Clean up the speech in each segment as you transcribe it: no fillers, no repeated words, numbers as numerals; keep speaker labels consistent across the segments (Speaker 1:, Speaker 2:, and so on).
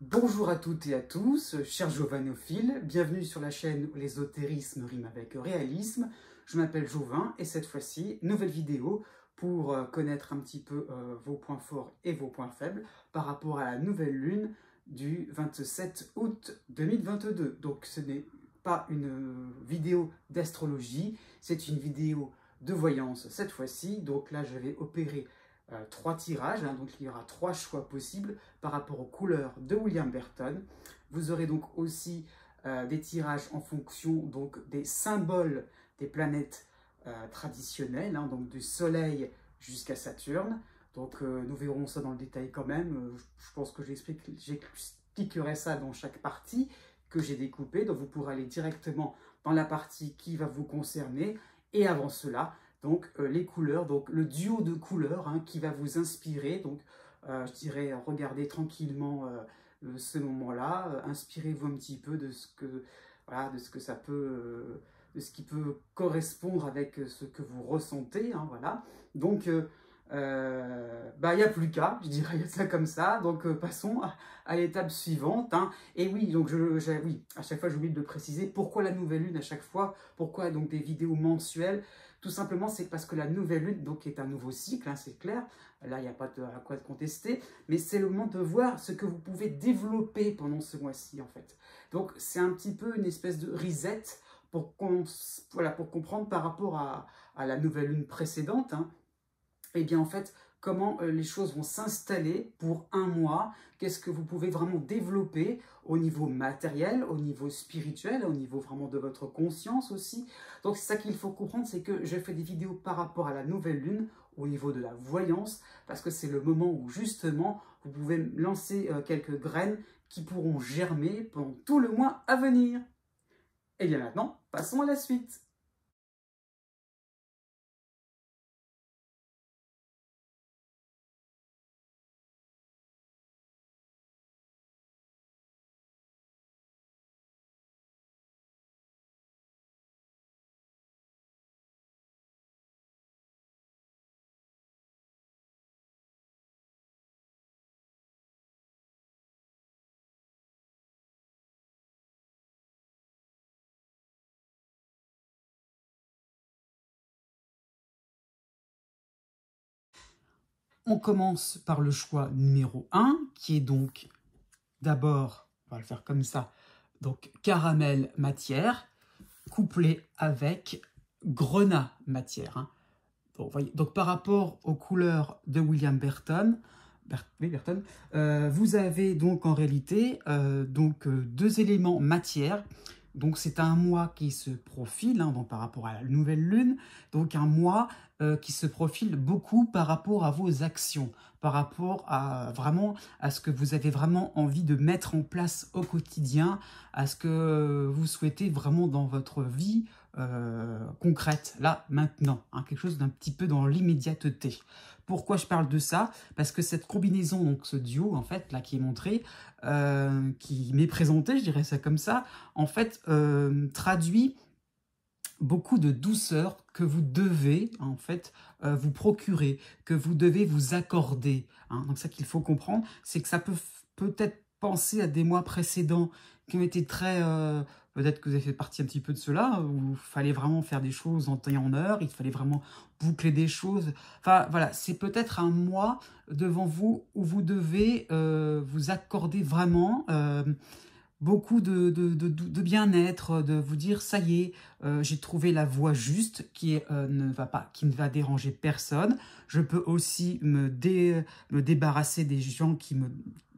Speaker 1: Bonjour à toutes et à tous, chers jovanophiles, bienvenue sur la chaîne où l'ésotérisme rime avec réalisme. Je m'appelle Jovan et cette fois-ci, nouvelle vidéo pour connaître un petit peu vos points forts et vos points faibles par rapport à la nouvelle lune du 27 août 2022. Donc ce n'est pas une vidéo d'astrologie, c'est une vidéo de voyance cette fois-ci. Donc là, je vais opérer trois tirages, donc il y aura trois choix possibles par rapport aux couleurs de William Burton. Vous aurez donc aussi des tirages en fonction donc, des symboles des planètes traditionnelles, donc du Soleil jusqu'à Saturne. Donc nous verrons ça dans le détail quand même. Je pense que j'expliquerai ça dans chaque partie que j'ai découpée. Donc vous pourrez aller directement dans la partie qui va vous concerner. Et avant cela, donc les couleurs, donc le duo de couleurs qui va vous inspirer. Donc je dirais, regardez tranquillement ce moment-là, inspirez-vous un petit peu de ce que, voilà, de ce que ça peut, de ce qui peut correspondre avec ce que vous ressentez, voilà. Donc, il n'y a plus qu'à, je dirais ça comme ça. Donc, passons à l'étape suivante. Et oui, donc oui, à chaque fois, j'oublie de le préciser. Pourquoi la nouvelle lune à chaque fois? Pourquoi donc des vidéos mensuelles? Tout simplement, c'est parce que la nouvelle lune donc, est un nouveau cycle, c'est clair. Là, il n'y a pas à quoi contester. Mais c'est le moment de voir ce que vous pouvez développer pendant ce mois-ci, en fait. Donc, c'est un petit peu une espèce de reset pour comprendre par rapport à la nouvelle lune précédente. Et bien, en fait, comment les choses vont s'installer pour un mois, qu'est-ce que vous pouvez vraiment développer au niveau matériel, au niveau spirituel, au niveau vraiment de votre conscience aussi. Donc c'est ça qu'il faut comprendre, c'est que je fais des vidéos par rapport à la nouvelle lune, au niveau de la voyance, parce que c'est le moment où justement vous pouvez lancer quelques graines qui pourront germer pendant tout le mois à venir. Et bien maintenant, passons à la suite. On commence par le choix numéro 1, qui est donc d'abord, on va le faire comme ça, donc caramel matière, couplé avec grenat matière. Bon, voyez. Donc par rapport aux couleurs de William Burton, vous avez donc en réalité deux éléments matière. Donc c'est un mois qui se profile, donc par rapport à la nouvelle lune, donc un mois qui se profile beaucoup par rapport à vos actions, par rapport à vraiment à ce que vous avez vraiment envie de mettre en place au quotidien, à ce que vous souhaitez vraiment dans votre vie concrète, là, maintenant, quelque chose d'un petit peu dans l'immédiateté. Pourquoi je parle de ça? Parce que cette combinaison, donc ce duo, en fait, là, qui est montré, qui m'est présenté, je dirais ça comme ça, en fait, traduit beaucoup de douceur que vous devez, en fait, vous procurer, que vous devez vous accorder. Donc ça qu'il faut comprendre, c'est que ça peut peut-être penser à des mois précédents qui ont été très... peut-être que vous avez fait partie un petit peu de cela, où il fallait vraiment faire des choses en temps et en heure, il fallait vraiment boucler des choses. Enfin, voilà, c'est peut-être un mois devant vous où vous devez vous accorder vraiment beaucoup de bien-être, de vous dire, ça y est, j'ai trouvé la voie juste qui ne va déranger personne. Je peux aussi me débarrasser des gens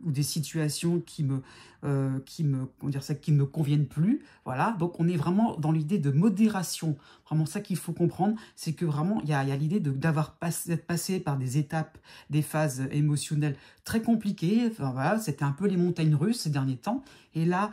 Speaker 1: ou des situations qui ne me conviennent plus. Voilà, donc on est vraiment dans l'idée de modération. Vraiment ça qu'il faut comprendre, c'est que vraiment il y a l'idée d'être passé par des étapes, des phases émotionnelles très compliquées. Enfin, voilà, c'était un peu les montagnes russes ces derniers temps. Et là,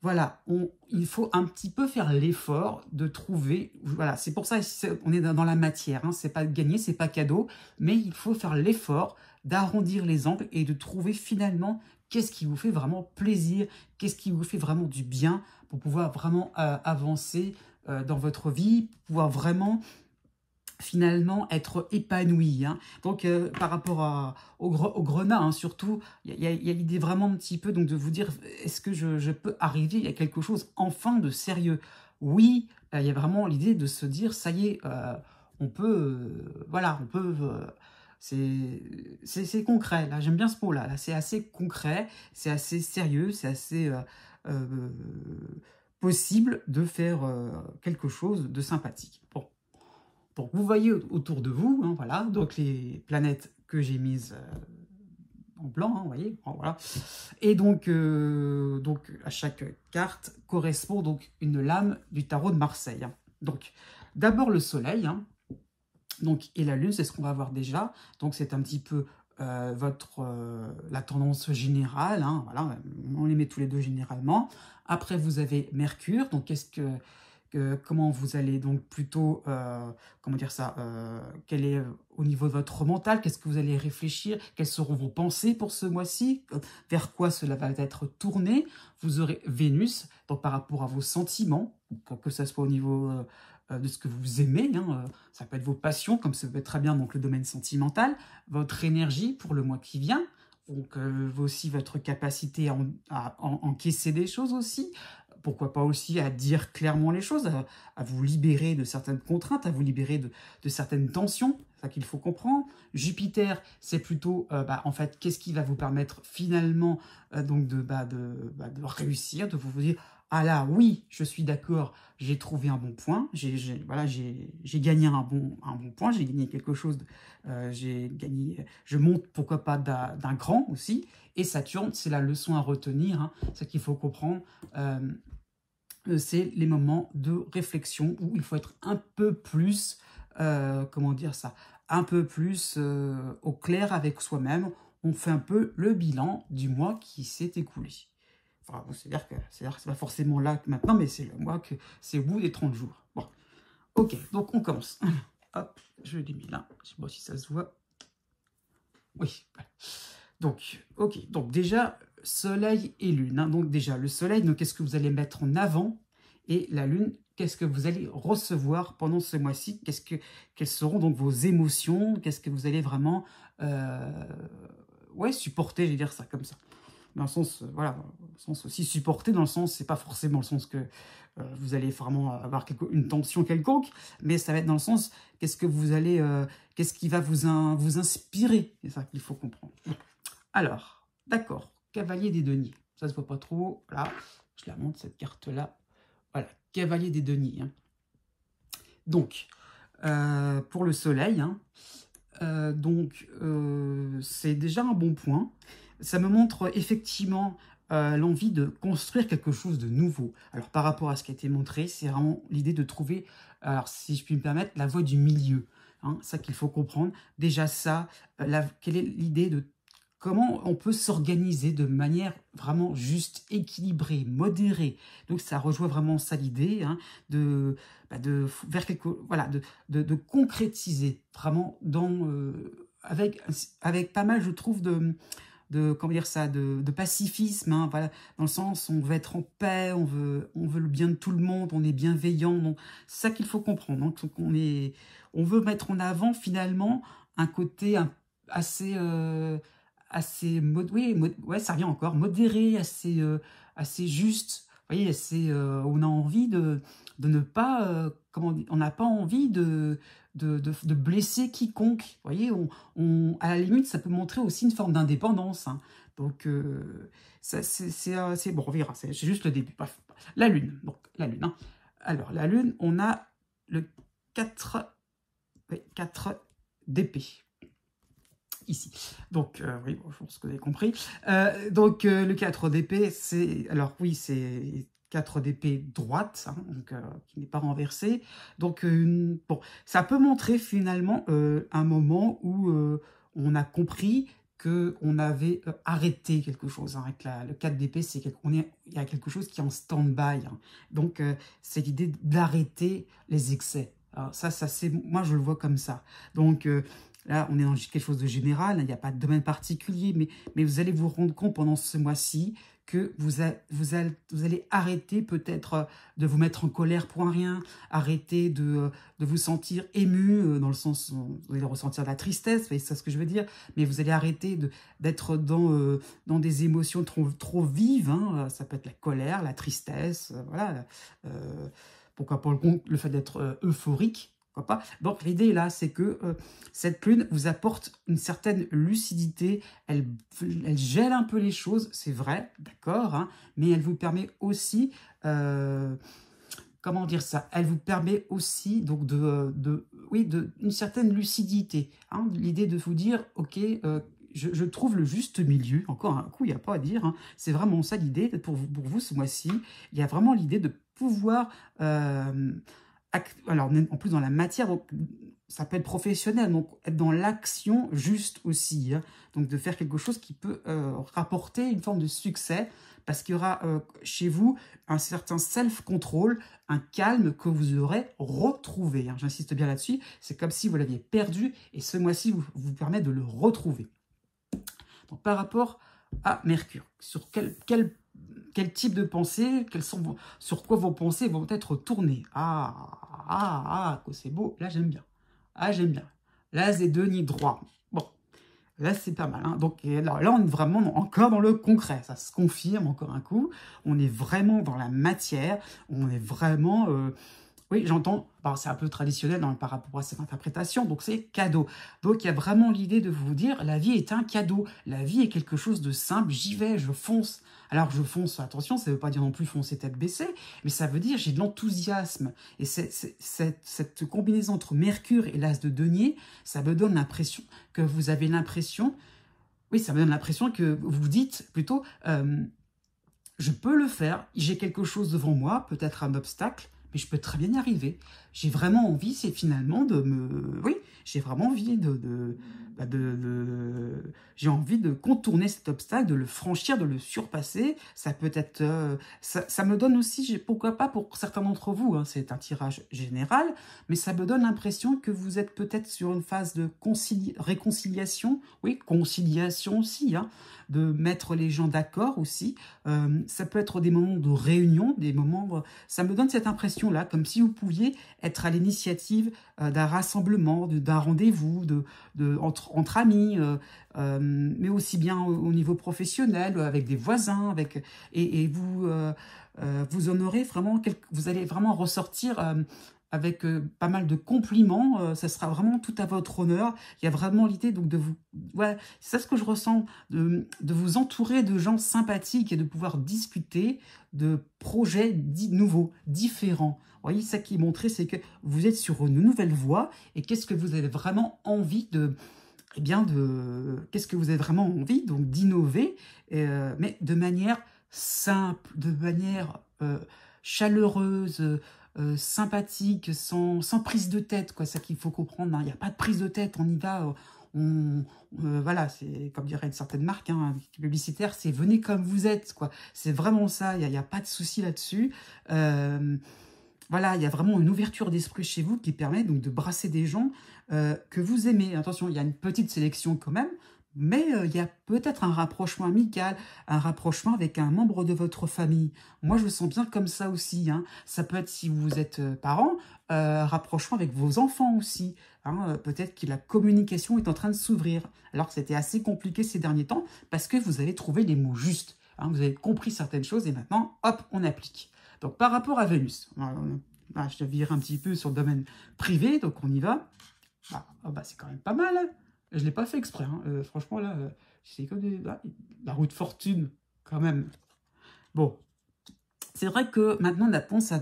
Speaker 1: voilà, il faut un petit peu faire l'effort de trouver, voilà, c'est pour ça on est dans la matière, c'est pas gagné, c'est pas cadeau, mais il faut faire l'effort d'arrondir les angles et de trouver finalement qu'est-ce qui vous fait vraiment plaisir, qu'est-ce qui vous fait vraiment du bien pour pouvoir vraiment avancer dans votre vie, pour pouvoir vraiment finalement être épanoui. Hein. Donc, par rapport au grenat, hein, surtout, il y a l'idée vraiment un petit peu donc, de vous dire, est-ce que je peux arriver à quelque chose enfin de sérieux? Oui, il y a vraiment l'idée de se dire, ça y est, on peut, voilà, on peut... c'est concret, là, j'aime bien ce mot-là, là, c'est assez concret, c'est assez sérieux, c'est assez euh, possible de faire quelque chose de sympathique. Bon. Donc, vous voyez autour de vous, hein, voilà, donc les planètes que j'ai mises en blanc, hein, vous voyez, voilà. Et donc, à chaque carte correspond donc une lame du tarot de Marseille. Hein. Donc, d'abord le soleil, hein, donc, et la lune, c'est ce qu'on va voir déjà. Donc, c'est un petit peu la tendance générale, hein, voilà, on les met tous les deux généralement. Après, vous avez Mercure, donc comment vous allez donc plutôt, comment dire ça, quel est au niveau de votre mental, qu'est-ce que vous allez réfléchir, quelles seront vos pensées pour ce mois-ci, vers quoi cela va être tourné. Vous aurez Vénus, donc par rapport à vos sentiments, que ce soit au niveau de ce que vous aimez, hein, ça peut être vos passions, comme ça peut être très bien donc le domaine sentimental, votre énergie pour le mois qui vient, donc aussi votre capacité à encaisser des choses aussi, pourquoi pas aussi à dire clairement les choses, à vous libérer de certaines contraintes, à vous libérer de certaines tensions, c'est ça qu'il faut comprendre. Jupiter, c'est plutôt, en fait, qu'est-ce qui va vous permettre finalement donc de réussir, de vous dire, ah là, oui, je suis d'accord, j'ai trouvé un bon point, voilà, j'ai gagné un bon point, j'ai gagné quelque chose, j'ai gagné, je monte, pourquoi pas, d'un cran aussi. Et Saturne, c'est la leçon à retenir, hein, c'est qu'il faut comprendre. C'est les moments de réflexion où il faut être un peu plus, comment dire ça, un peu plus au clair avec soi-même. On fait un peu le bilan du mois qui s'est écoulé. Enfin, c'est-à-dire que c'est pas forcément là maintenant, mais c'est le mois que c'est au bout des 30 jours. Bon, ok, donc on commence. Hop, je l'ai mis là. Je sais pas si ça se voit. Oui, voilà. Donc, ok, donc déjà, soleil et lune. Hein. Donc déjà, le soleil, qu'est-ce que vous allez mettre en avant? Et la lune, qu'est-ce que vous allez recevoir pendant ce mois-ci? Quelles seront donc vos émotions? Qu'est-ce que vous allez vraiment supporter, je vais dire ça comme ça. Dans le sens, voilà, dans le sens aussi supporter, dans le sens, c'est pas forcément le sens que vous allez vraiment avoir une tension quelconque, mais ça va être dans le sens, qu'est-ce que vous allez, qu'est-ce qui va vous inspirer? C'est ça qu'il faut comprendre. Alors, d'accord, cavalier des deniers. Ça se voit pas trop. Là, je la montre, cette carte-là. Voilà, cavalier des deniers. Hein. Donc, pour le soleil, hein, c'est déjà un bon point. Ça me montre effectivement l'envie de construire quelque chose de nouveau. Alors, par rapport à ce qui a été montré, c'est vraiment l'idée de trouver, alors si je puis me permettre, la voie du milieu. Hein, ça qu'il faut comprendre. Déjà ça, quelle est l'idée de comment on peut s'organiser de manière vraiment juste, équilibrée, modérée. Donc ça rejoint vraiment ça l'idée, hein, vers voilà, de concrétiser vraiment avec pas mal, je trouve, comment dire ça, de pacifisme, hein, voilà, dans le sens on veut être en paix, on veut le bien de tout le monde, on est bienveillant, donc c'est ça qu'il faut comprendre. Donc on veut mettre en avant finalement un côté assez ouais, ça revient encore, modéré, assez juste, vous voyez, on a envie de ne pas, on n'a pas envie de blesser quiconque, vous voyez, à la limite, ça peut montrer aussi une forme d'indépendance, hein. Donc, c'est bon, on verra, c'est juste le début. Bref, la Lune, donc la Lune, hein. Alors, la Lune, on a le 4 d'épée. Ici. Donc, oui, je pense que vous avez compris. Le 4 d'épée, c'est... Alors, oui, c'est 4 d'épée droite, hein, donc, qui n'est pas renversé. Donc, bon, ça peut montrer finalement un moment où on a compris qu'on avait arrêté quelque chose. Hein, avec le 4 d'épée, il y a quelque chose qui est en stand-by. Hein. Donc, c'est l'idée d'arrêter les excès. Alors, ça c'est, moi, je le vois comme ça. Donc, là, on est dans quelque chose de général, il n'y a pas de domaine particulier, mais vous allez vous rendre compte pendant ce mois-ci que vous allez arrêter peut-être de vous mettre en colère pour un rien, arrêter de vous sentir ému, dans le sens où vous allez ressentir de la tristesse, c'est ce que je veux dire, mais vous allez arrêter d'être dans des émotions trop vives, hein, ça peut être la colère, la tristesse, voilà, pourquoi pas le fait d'être euphorique, pas. Donc l'idée là, c'est que cette lune vous apporte une certaine lucidité, elle gèle un peu les choses, c'est vrai, d'accord, hein, mais elle vous permet aussi, comment dire ça, elle vous permet aussi donc une certaine lucidité, hein, l'idée de vous dire, ok, je trouve le juste milieu, encore un coup, il n'y a pas à dire, hein, c'est vraiment ça l'idée pour vous ce mois-ci, il y a vraiment l'idée de pouvoir... alors, en plus dans la matière, donc, ça peut être professionnel, donc être dans l'action juste aussi. Hein, donc de faire quelque chose qui peut rapporter une forme de succès, parce qu'il y aura chez vous un certain self-control, un calme que vous aurez retrouvé. Hein, j'insiste bien là-dessus, c'est comme si vous l'aviez perdu, et ce mois-ci vous permet de le retrouver. Donc par rapport à Mercure, sur quel type de pensée, sur quoi vos pensées vont être tournées. Que c'est beau, là j'aime bien. Ah, j'aime bien. Là, c'est deux nids droits. Bon, là c'est pas mal. Hein. Donc là, on est vraiment encore dans le concret, ça se confirme encore un coup. On est vraiment dans la matière, on est vraiment... oui, j'entends, c'est un peu traditionnel par rapport à cette interprétation, donc c'est cadeau. Donc il y a vraiment l'idée de vous dire, la vie est un cadeau, la vie est quelque chose de simple, j'y vais, je fonce. Alors je fonce, attention, ça ne veut pas dire non plus foncer tête baissée, mais ça veut dire j'ai de l'enthousiasme. Et cette combinaison entre Mercure et l'As de denier, ça me donne l'impression que vous avez l'impression, oui, ça me donne l'impression que vous dites plutôt, je peux le faire, j'ai quelque chose devant moi, peut-être un obstacle, mais je peux très bien y arriver. J'ai vraiment envie, c'est finalement de me... Oui, j'ai vraiment envie j'ai envie de contourner cet obstacle, de le franchir, de le surpasser. Ça peut être... ça me donne aussi, pourquoi pas pour certains d'entre vous, hein, c'est un tirage général, mais ça me donne l'impression que vous êtes peut-être sur une phase de réconciliation. Oui, conciliation aussi, hein, de mettre les gens d'accord aussi. Ça peut être des moments de réunion, des moments... ça me donne cette impression-là, comme si vous pouviez être à l'initiative d'un rassemblement, d'un rendez-vous, entre amis, mais aussi bien au niveau professionnel, avec des voisins, et vous en aurez vraiment, vous allez vraiment ressortir avec pas mal de compliments, ça sera vraiment tout à votre honneur. Il y a vraiment l'idée donc de vous... Ouais, c'est ça ce que je ressens, de vous entourer de gens sympathiques et de pouvoir discuter de projets nouveaux, différents. Vous voyez, ça qui est montré, c'est que vous êtes sur une nouvelle voie, et qu'est-ce que vous avez vraiment envie de... Eh bien, qu'est-ce que vous avez vraiment envie donc d'innover, mais de manière simple, de manière chaleureuse, sympathique, sans prise de tête, quoi. Ça qu'il faut comprendre, hein. Il n'y a pas de prise de tête, on y va, voilà, c'est comme dirait une certaine marque, hein, publicitaire, c'est venez comme vous êtes, quoi. C'est vraiment ça, il n'y a pas de souci là-dessus. Voilà, il y a vraiment une ouverture d'esprit chez vous qui permet donc de brasser des gens que vous aimez. Attention, il y a une petite sélection quand même, mais il y a peut-être un rapprochement amical, un rapprochement avec un membre de votre famille. Moi, je le sens bien comme ça aussi. Hein. Ça peut être, si vous êtes parents, rapprochement avec vos enfants aussi. Hein. Peut-être que la communication est en train de s'ouvrir. Alors que c'était assez compliqué ces derniers temps, parce que vous avez trouvé les mots justes. Hein. Vous avez compris certaines choses et maintenant, hop, on applique. Donc, par rapport à Vénus, je te vire un petit peu sur le domaine privé, donc on y va. C'est quand même pas mal. Hein. Je ne l'ai pas fait exprès. Hein. Franchement, là, c'est comme la roue de fortune, quand même. Bon, c'est vrai que maintenant, on a tendance à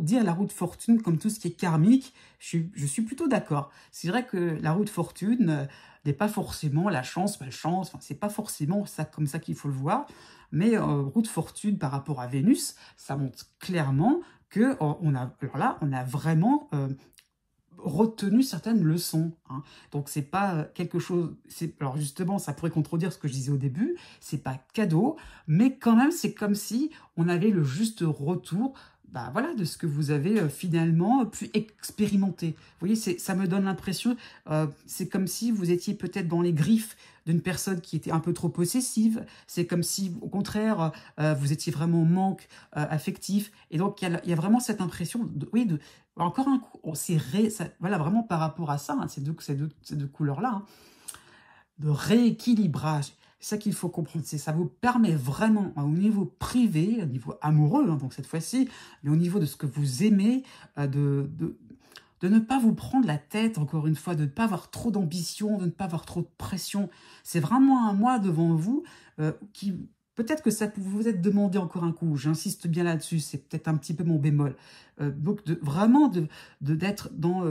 Speaker 1: dire la roue de fortune comme tout ce qui est karmique. Je suis plutôt d'accord. C'est vrai que la roue de fortune n'est pas forcément la chance, malchance. Enfin, c'est pas forcément ça comme ça qu'il faut le voir. Mais roue de fortune par rapport à Vénus, ça montre clairement que on a vraiment retenu certaines leçons. Hein. Donc c'est pas quelque chose... Alors justement, ça pourrait contredire ce que je disais au début. C'est pas cadeau, mais quand même, c'est comme si on avait le juste retour bah voilà, de ce que vous avez finalement pu expérimenter. Vous voyez, ça me donne l'impression, c'est comme si vous étiez peut-être dans les griffes d'une personne qui était un peu trop possessive. C'est comme si, au contraire, vous étiez vraiment en manque affectif. Et donc, il y a vraiment cette impression, oui, encore un coup, voilà, vraiment par rapport à ça, hein, ces deux couleurs-là, hein, de rééquilibrage. C'est ça qu'il faut comprendre, ça vous permet vraiment, au niveau privé, au niveau amoureux, hein, donc cette fois-ci, mais au niveau de ce que vous aimez, de ne pas vous prendre la tête, encore une fois, de ne pas avoir trop d'ambition, de ne pas avoir trop de pression. C'est vraiment un mois devant vous qui... Peut-être que ça peut vous être demandé encore un coup, j'insiste bien là-dessus, c'est peut-être un petit peu mon bémol. Donc vraiment d'être dans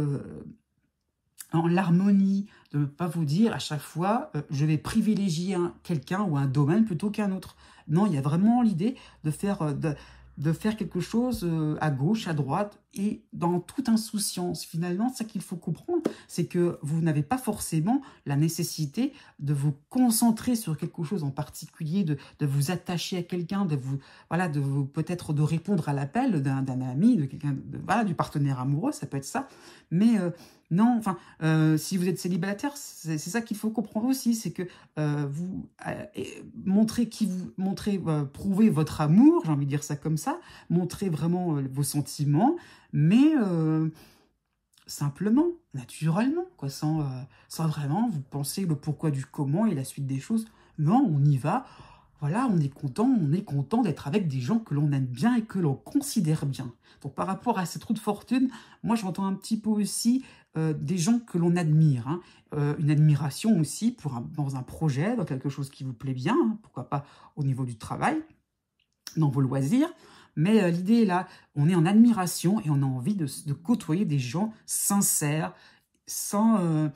Speaker 1: l'harmonie, de ne pas vous dire à chaque fois je vais privilégier quelqu'un ou un domaine plutôt qu'un autre. Non, il y a vraiment l'idée de faire quelque chose à gauche, à droite, et dans toute insouciance. Finalement, ce qu'il faut comprendre, c'est que vous n'avez pas forcément la nécessité de vous concentrer sur quelque chose en particulier, de vous attacher à quelqu'un, voilà, peut-être de répondre à l'appel d'un ami, de quelqu'un, voilà, du partenaire amoureux, ça peut être ça. Mais non, enfin, si vous êtes célibataire, c'est ça qu'il faut comprendre aussi, c'est que vous prouvez votre amour, j'ai envie de dire ça comme ça, montrez vraiment vos sentiments, mais simplement, naturellement, quoi, sans vraiment vous penser le pourquoi du comment et la suite des choses. Non, on y va. Voilà, on est content d'être avec des gens que l'on aime bien et que l'on considère bien. Donc par rapport à cette roue de fortune, moi j'entends un petit peu aussi des gens que l'on admire, hein. Une admiration aussi dans un projet, dans quelque chose qui vous plaît bien, hein, pourquoi pas au niveau du travail, dans vos loisirs. Mais l'idée est là, on est en admiration et on a envie de côtoyer des gens sincères, sans...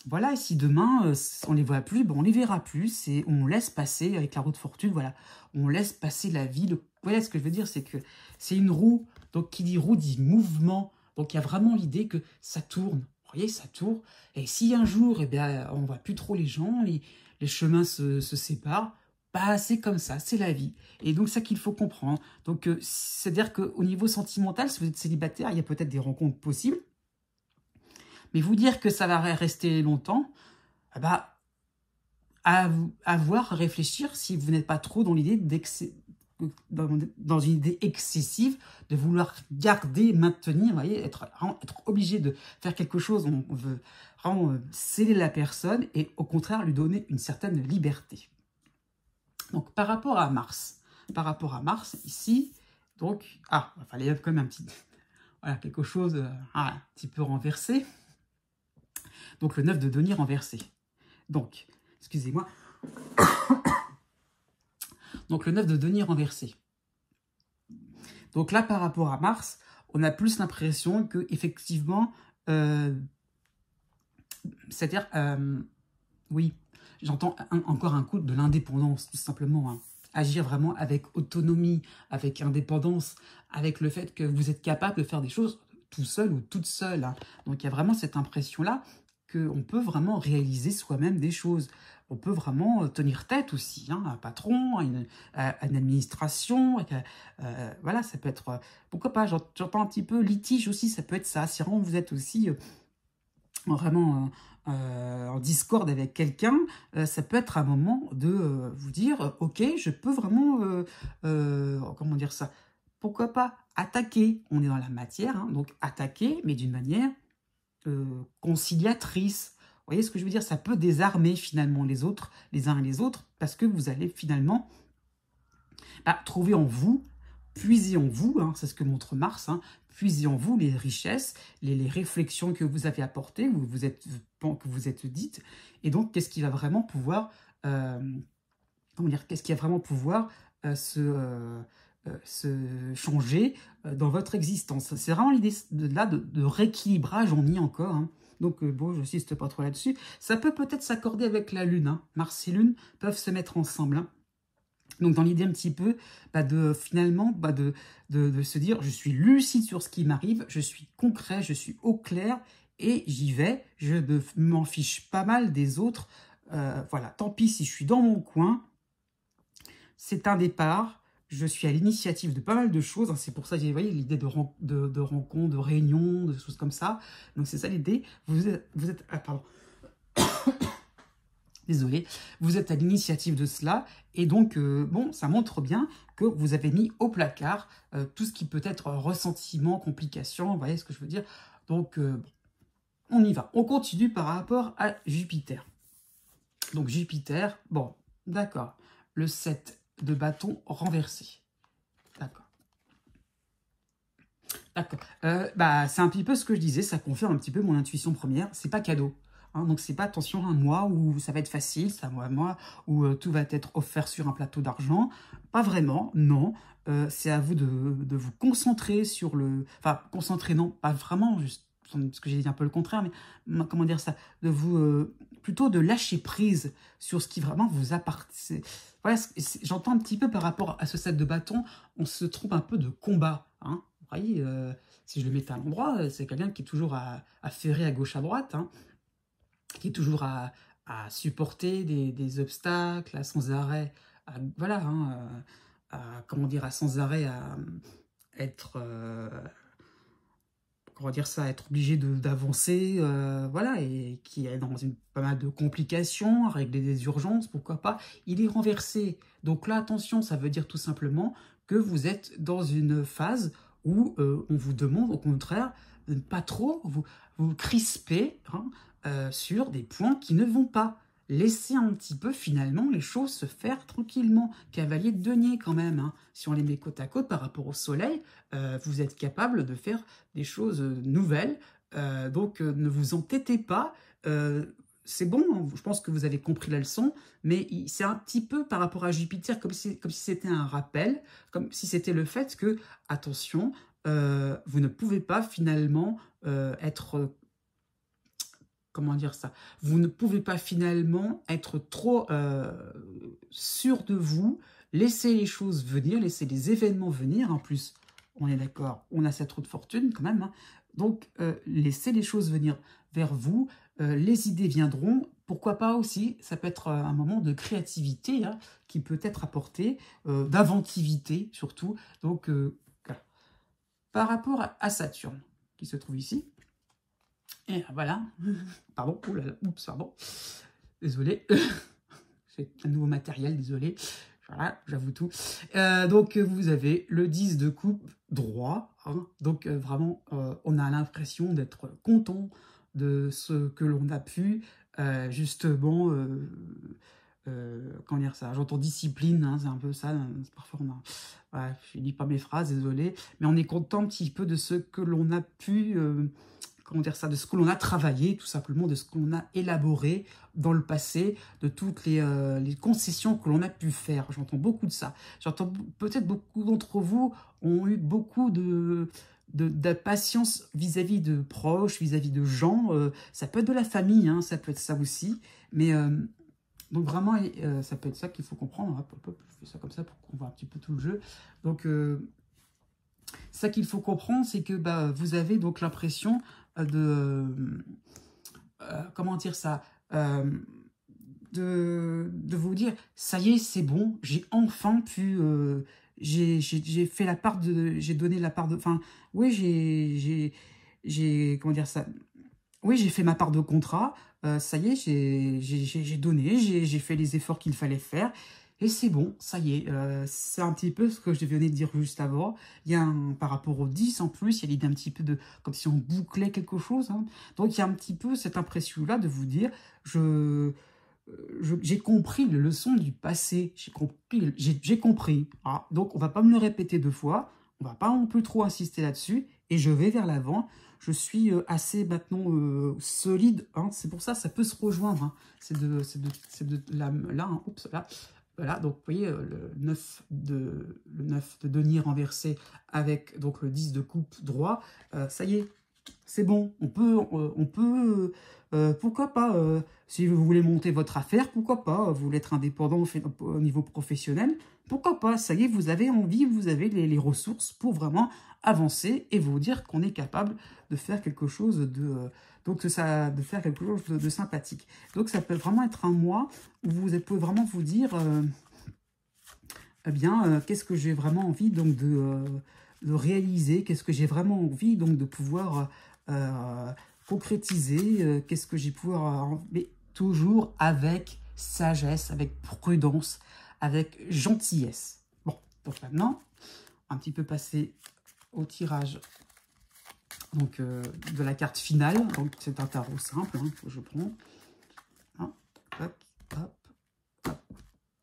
Speaker 1: voilà, et si demain, on les voit plus, ben on les verra plus, et on laisse passer, avec la roue de fortune, voilà, on laisse passer la vie. Voilà, ce que je veux dire, c'est que c'est une roue, donc qui dit roue dit mouvement, donc il y a vraiment l'idée que ça tourne, vous voyez, ça tourne, et si un jour, eh bien, on ne voit plus trop les gens, les chemins se séparent, bah, c'est comme ça, c'est la vie. Et donc, ça qu'il faut comprendre. Donc, c'est-à-dire qu'au niveau sentimental, si vous êtes célibataire, il y a peut-être des rencontres possibles, mais vous dire que ça va rester longtemps, eh ben, à voir, à réfléchir si vous n'êtes pas trop dans l'idée dans une idée excessive de vouloir garder, maintenir, vous voyez, être obligé de faire quelque chose, on veut vraiment sceller la personne et au contraire lui donner une certaine liberté. Donc par rapport à Mars, ici, donc, il fallait quand même un petit, voilà, quelque chose un petit peu renversé. Donc le 9 de denier renversé. Donc, excusez-moi. Donc le 9 de denier renversé. Donc là, par rapport à Mars, on a plus l'impression que effectivement, c'est-à-dire, oui, j'entends encore un coup de l'indépendance, tout simplement. Hein. Agir vraiment avec autonomie, avec indépendance, avec le fait que vous êtes capable de faire des choses tout seul ou toute seule. Hein. Donc il y a vraiment cette impression-là qu'on peut vraiment réaliser soi-même des choses. On peut vraiment tenir tête aussi, hein, un patron, une administration, voilà, ça peut être, pourquoi pas, j'entends un petit peu litige aussi, ça peut être ça, si vraiment vous êtes aussi vraiment en discorde avec quelqu'un, ça peut être un moment de vous dire, ok, je peux vraiment, comment dire ça, pourquoi pas attaquer, on est dans la matière, hein, donc attaquer, mais d'une manière conciliatrice. Vous voyez ce que je veux dire? Ça peut désarmer finalement les autres, les uns et les autres, parce que vous allez finalement trouver en vous, puiser en vous, hein, c'est ce que montre Mars, hein, puiser en vous les richesses, les réflexions que vous avez apportées, que vous êtes dites, et donc qu'est-ce qui va vraiment pouvoir, comment dire, qu'est-ce qui va vraiment pouvoir se changer dans votre existence. C'est vraiment l'idée de rééquilibrage, on y est encore. Hein. Donc, bon, je n'insiste pas trop là-dessus. Ça peut peut-être s'accorder avec la Lune. Hein. Mars et Lune peuvent se mettre ensemble. Hein. Donc, dans l'idée un petit peu finalement de se dire, je suis lucide sur ce qui m'arrive, je suis concret, je suis au clair, et j'y vais. Je m'en fiche pas mal des autres. Voilà, tant pis si je suis dans mon coin. C'est un départ. je suis à l'initiative de pas mal de choses. Hein. C'est pour ça, vous voyez, l'idée de rencontres, de réunions, de choses comme ça. Donc, c'est ça l'idée. Vous êtes ah, pardon. Désolé, vous êtes à l'initiative de cela, et donc, bon, ça montre bien que vous avez mis au placard tout ce qui peut être ressentiment, complication, vous voyez ce que je veux dire. Donc, on y va. On continue par rapport à Jupiter. Donc, Jupiter, bon, d'accord, le 7 de bâton renversé. D'accord. D'accord. Bah, c'est un petit peu ce que je disais, ça confirme un petit peu mon intuition première, c'est pas cadeau. Hein, donc, c'est pas attention un mois où ça va être facile, c'est un mois où tout va être offert sur un plateau d'argent. Pas vraiment, non. C'est à vous de vous concentrer sur le... Enfin, concentrer, non, pas vraiment, juste, parce que j'ai dit un peu le contraire, mais comment dire ça, de vous... plutôt de lâcher prise sur ce qui vraiment vous appartient. Voilà, j'entends un petit peu par rapport à ce set de bâtons, on se trompe un peu de combat, hein. Vous voyez, si je le mettais à l'endroit, c'est quelqu'un qui est toujours à ferrer à gauche, à droite, hein, qui est toujours à supporter des obstacles, à sans arrêt, voilà, hein, comment dire, à sans arrêt à être, comment dire ça, être obligé d'avancer, voilà, et qui est dans pas mal de complications, à régler des urgences, pourquoi pas. Il est renversé. Donc là, attention, ça veut dire tout simplement que vous êtes dans une phase où on vous demande, au contraire, de ne pas trop vous crisper, hein, sur des points qui ne vont pas. Laissez un petit peu, finalement, les choses se faire tranquillement. Cavalier de denier, quand même, hein. Si on les met côte à côte par rapport au soleil, vous êtes capable de faire des choses nouvelles. Donc, ne vous entêtez pas. C'est bon, hein, je pense que vous avez compris la leçon, mais c'est un petit peu par rapport à Jupiter, comme si c'était un rappel, comme si c'était le fait que, attention, vous ne pouvez pas finalement être... comment dire ça? Vous ne pouvez pas finalement être trop sûr de vous, laisser les choses venir, laisser les événements venir. En plus, on est d'accord, on a cette roue de fortune quand même. Hein. Donc, laissez les choses venir vers vous. Les idées viendront. Pourquoi pas aussi, ça peut être un moment de créativité, hein, qui peut être apporté, d'inventivité surtout. Donc, voilà. Par rapport à Saturne, qui se trouve ici, et voilà, pardon, oh là là, oups, pardon, désolé, c'est un nouveau matériel, désolé, voilà, j'avoue tout. Donc, vous avez le 10 de coupe droit, hein, donc vraiment, on a l'impression d'être content de ce que l'on a pu, justement, comment dire ça, j'entends discipline, hein, c'est un peu ça, parfois on a... Ouais, je ne lis pas mes phrases, désolé, mais on est content un petit peu de ce que l'on a pu... comment dire ça, de ce que l'on a travaillé, tout simplement, de ce qu'on a élaboré dans le passé, de toutes les concessions que l'on a pu faire. J'entends beaucoup de ça. J'entends peut-être beaucoup d'entre vous ont eu beaucoup de patience vis-à-vis de proches, vis-à-vis de gens. Ça peut être de la famille, hein, ça peut être ça aussi. Mais donc vraiment, ça peut être ça qu'il faut comprendre. Hop, hop, hop, je fais ça comme ça pour qu'on voit un petit peu tout le jeu. Donc, ça qu'il faut comprendre, c'est que bah, vous avez donc l'impression comment dire ça, de vous dire, ça y est, c'est bon, j'ai enfin pu, j'ai fait la part de, j'ai donné la part de, enfin, oui, comment dire ça, oui, j'ai fait ma part de contrat, ça y est, j'ai donné, j'ai fait les efforts qu'il fallait faire, et c'est bon, ça y est, c'est un petit peu ce que je venais de dire juste avant. Il y a par rapport au 10 en plus, il y a l'idée un petit peu de, comme si on bouclait quelque chose. Hein. Donc il y a un petit peu cette impression-là de vous dire, j'ai compris les leçons du passé, j'ai compris. Ah, donc on va pas me le répéter deux fois, on va pas non plus trop insister là-dessus, et je vais vers l'avant. Je suis assez maintenant solide, hein. C'est pour ça peut se rejoindre. Hein. C'est de là, hein. Oups, là. Voilà, donc vous voyez le 9 de denier renversé avec donc le 10 de coupe droit, ça y est, c'est bon, on peut pourquoi pas, si vous voulez monter votre affaire, pourquoi pas, vous voulez être indépendant au niveau professionnel, pourquoi pas, ça y est, vous avez envie, vous avez les ressources pour vraiment avancer et vous dire qu'on est capable de faire quelque chose de sympathique. Donc ça peut vraiment être un mois où vous pouvez vraiment vous dire, eh bien, qu'est-ce que j'ai vraiment envie donc de réaliser, qu'est-ce que j'ai vraiment envie donc de pouvoir concrétiser, qu'est-ce que j'ai pouvoir... mais toujours avec sagesse, avec prudence, avec gentillesse. Bon, donc maintenant, un petit peu passer au tirage donc, de la carte finale. Donc c'est un tarot simple hein, que je prends. Hein, hop, hop, hop,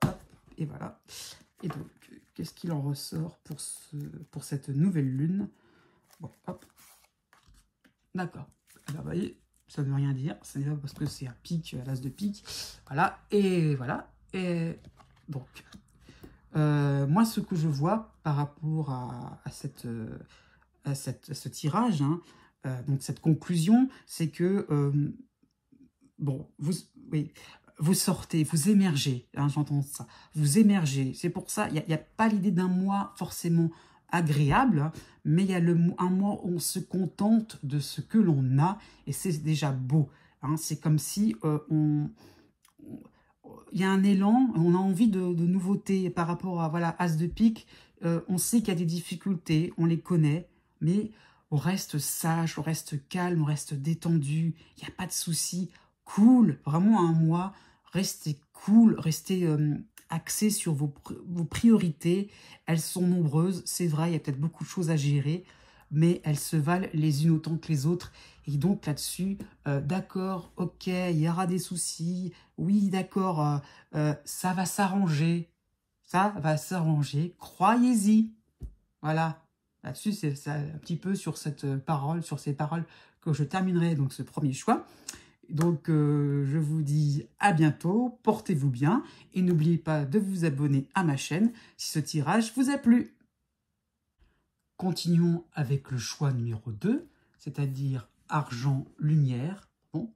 Speaker 1: hop, et voilà. Et donc, qu'est-ce qu'il en ressort pour cette nouvelle lune? Bon, hop. D'accord. Alors, vous voyez, ça ne veut rien dire. Ce n'est pas parce que c'est un pic, l'as de pique. Voilà. Et voilà. Et donc, moi, ce que je vois par rapport à ce tirage, hein, donc cette conclusion, c'est que, bon, oui, vous sortez, vous émergez, hein, j'entends ça, vous émergez. C'est pour ça, il n'y a pas l'idée d'un mois forcément agréable, hein, mais il y a un mois où on se contente de ce que l'on a, et c'est déjà beau. Hein, c'est comme si il y a un élan, on a envie de nouveautés par rapport à voilà, As de pique. On sait qu'il y a des difficultés, on les connaît, mais on reste sage, on reste calme, on reste détendu, il n'y a pas de souci, cool, vraiment un mois, restez cool, restez axé sur vos priorités, elles sont nombreuses, c'est vrai, il y a peut-être beaucoup de choses à gérer, mais elles se valent les unes autant que les autres. Et donc là-dessus, d'accord, ok, il y aura des soucis, oui, d'accord, ça va s'arranger, croyez-y. Voilà, là-dessus, c'est un petit peu sur cette parole, sur ces paroles que je terminerai donc ce premier choix. Donc, je vous dis à bientôt, portez-vous bien, et n'oubliez pas de vous abonner à ma chaîne si ce tirage vous a plu. Continuons avec le choix numéro 2, c'est-à-dire argent-lumière, bon,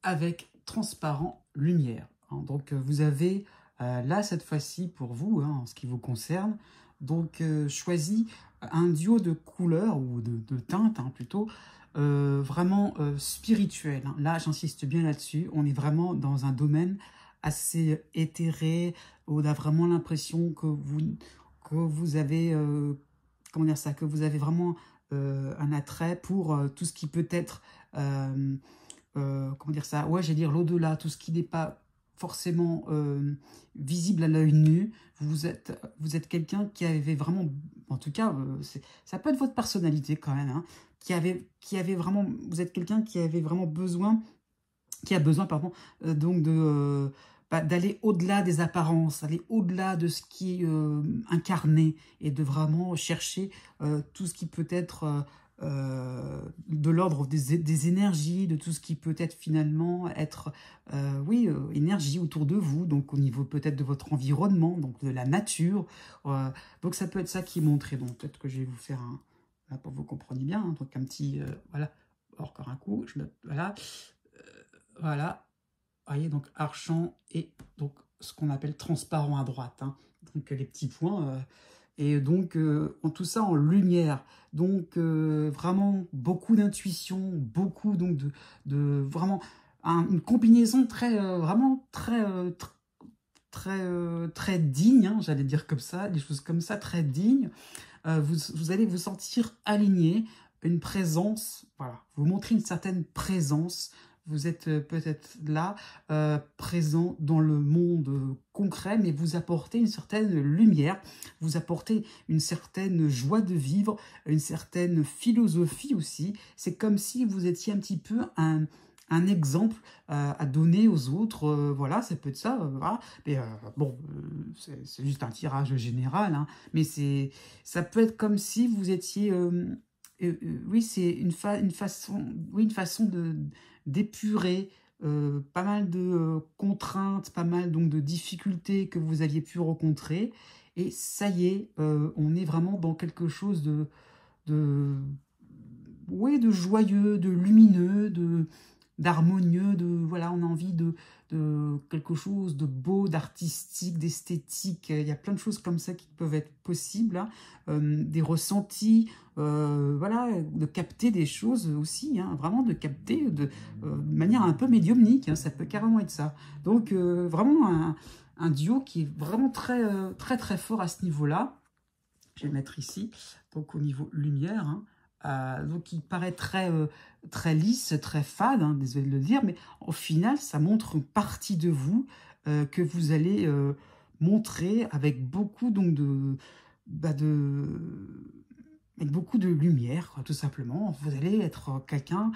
Speaker 1: avec transparent-lumière. Hein, donc, vous avez là, cette fois-ci, pour vous, hein, en ce qui vous concerne, donc choisi un duo de couleurs, ou de teintes hein, plutôt, vraiment spirituel. Hein. Là, j'insiste bien là-dessus, on est vraiment dans un domaine assez éthéré, où on a vraiment l'impression que vous avez... comment dire ça, que vous avez vraiment un attrait pour tout ce qui peut être, comment dire ça, ouais, j'allais dire l'au-delà, tout ce qui n'est pas forcément visible à l'œil nu. Vous êtes quelqu'un qui avait vraiment, en tout cas, ça peut être votre personnalité quand même, hein, qui avait vraiment, vous êtes quelqu'un qui avait vraiment besoin, qui a besoin, pardon, donc de... d'aller au-delà des apparences, aller au-delà de ce qui est incarné, et de vraiment chercher tout ce qui peut être de l'ordre des énergies, de tout ce qui peut être finalement être, oui, énergie autour de vous, donc au niveau peut-être de votre environnement, donc de la nature. Donc ça peut être ça qui est montré. Donc peut-être que je vais vous faire un, là, pour que vous compreniez bien, hein, donc un petit, voilà, encore un coup, voilà, voilà. Vous voyez, donc argent et donc ce qu'on appelle transparent à droite, hein, donc les petits points, et donc tout ça en lumière, donc vraiment beaucoup d'intuition, beaucoup donc de vraiment une combinaison très, vraiment très, très digne, hein, j'allais dire comme ça, des choses comme ça, très dignes. Vous allez vous sentir aligné, une présence, voilà, vous montrez une certaine présence. Vous êtes peut-être là, présent dans le monde concret, mais vous apportez une certaine lumière, vous apportez une certaine joie de vivre, une certaine philosophie aussi. C'est comme si vous étiez un petit peu un exemple à donner aux autres. Voilà, ça peut être ça. Voilà. Mais bon, c'est juste un tirage général, hein, mais ça peut être comme si vous étiez... oui, c'est une façon d'épurer pas mal de contraintes, pas mal donc de difficultés que vous aviez pu rencontrer. Et ça y est, on est vraiment dans quelque chose de, ouais, de joyeux, de lumineux, d'harmonieux, voilà, on a envie de quelque chose de beau, d'artistique, d'esthétique. Il y a plein de choses comme ça qui peuvent être possibles, hein. Des ressentis, voilà, de capter des choses aussi, hein, vraiment de capter de manière un peu médiumnique, hein, ça peut carrément être ça. Donc vraiment un duo qui est vraiment très, très fort à ce niveau-là. Je vais le mettre ici, donc au niveau lumière. Hein. Donc il paraît très lisse, très fade, hein, désolé de le dire, mais au final, ça montre une partie de vous que vous allez montrer avec beaucoup donc, avec beaucoup de lumière, quoi, tout simplement. Vous allez être quelqu'un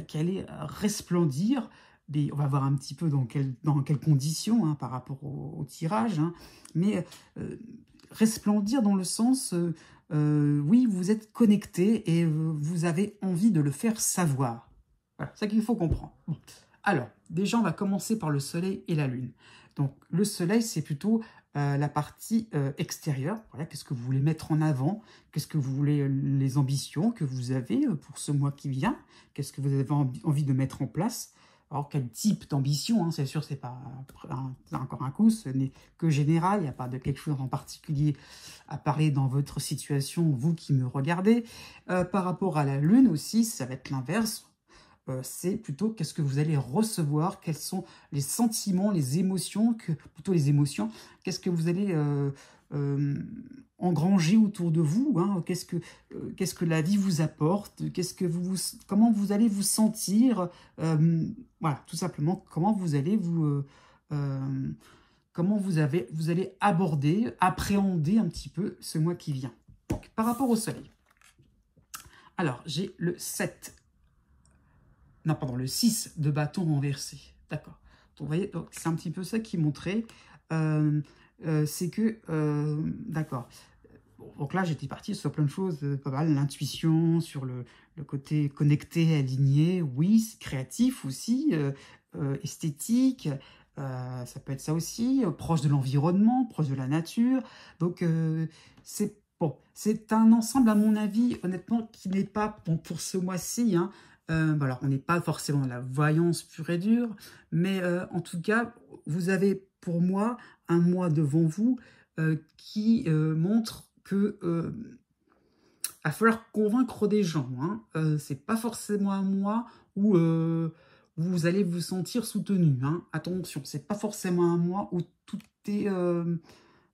Speaker 1: qui allait resplendir. Mais on va voir un petit peu dans quelles conditions hein, par rapport au tirage. Hein, mais resplendir dans le sens, oui, vous êtes connecté et vous avez envie de le faire savoir. Voilà, c'est ça qu'il faut comprendre. Bon. Alors, déjà, on va commencer par le soleil et la lune. Donc, le soleil, c'est plutôt la partie extérieure. Voilà, qu'est-ce que vous voulez mettre en avant? Qu'est-ce que vous voulez, les ambitions que vous avez pour ce mois qui vient? Qu'est-ce que vous avez envie de mettre en place? Alors, quel type d'ambition, hein, c'est sûr, c'est pas encore un coup, ce n'est que général, il n'y a pas de quelque chose en particulier à parler dans votre situation, vous qui me regardez. Par rapport à la lune aussi, ça va être l'inverse. C'est plutôt qu'est-ce que vous allez recevoir, quels sont les sentiments, les émotions, plutôt les émotions, qu'est-ce que vous allez engranger autour de vous, hein, qu'est-ce que la vie vous apporte, comment vous allez vous sentir, voilà, tout simplement, comment vous allez vous allez aborder, appréhender un petit peu ce mois qui vient. Donc, par rapport au soleil. Alors, j'ai le 7. Non, pardon, le 6 de bâton renversé. D'accord. Donc, vous voyez, c'est un petit peu ça qui montrait. C'est que, d'accord. Bon, donc là, j'étais parti sur plein de choses, pas mal. L'intuition, sur le côté connecté, aligné. Oui, c'est créatif aussi. Esthétique. Ça peut être ça aussi. Proche de l'environnement, proche de la nature. Donc, c'est bon, c'est un ensemble, à mon avis, honnêtement, qui n'est pas bon pour ce mois-ci, hein. Alors, on n'est pas forcément dans la voyance pure et dure, mais en tout cas, vous avez pour moi un mois devant vous qui montre que va falloir convaincre des gens. Hein. C'est pas forcément un mois où vous allez vous sentir soutenu. Hein. Attention, c'est pas forcément un mois où tout est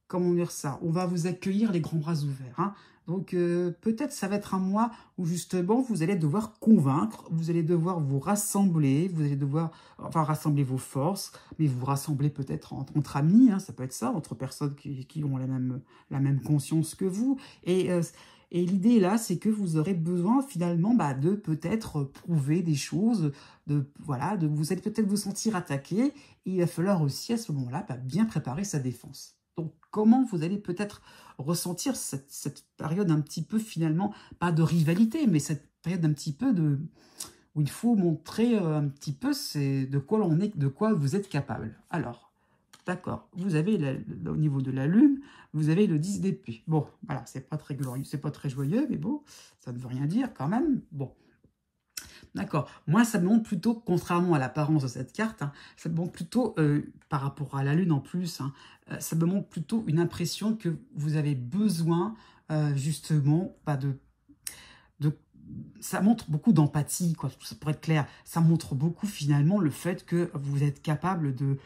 Speaker 1: comment dire ça, on va vous accueillir les grands bras ouverts. Hein. Donc peut-être ça va être un mois où justement vous allez devoir convaincre, vous allez devoir vous rassembler, vous allez devoir rassembler vos forces, mais vous rassembler peut-être entre amis, hein, ça peut être ça, entre personnes qui ont la même conscience que vous. Et l'idée là, c'est que vous aurez besoin finalement de peut-être prouver des choses, vous allez peut-être vous sentir attaqué, et il va falloir aussi à ce moment-là bien préparer sa défense. Donc, comment vous allez peut-être ressentir cette période un petit peu, finalement, pas de rivalité, mais cette période un petit peu où il faut montrer un petit peu de quoi vous êtes capable. Alors, d'accord, vous avez, au niveau de la lune, vous avez le 10 d'épée. Bon, voilà, c'est pas très glorieux, c'est pas très joyeux, mais bon, ça ne veut rien dire quand même. Bon. D'accord. Moi, ça me montre plutôt, contrairement à l'apparence de cette carte, hein, ça me montre plutôt, par rapport à la Lune en plus, hein, ça me montre plutôt une impression que vous avez besoin, justement, ça montre beaucoup d'empathie, quoi, pour être clair. Ça montre beaucoup, finalement, le fait que vous êtes capable de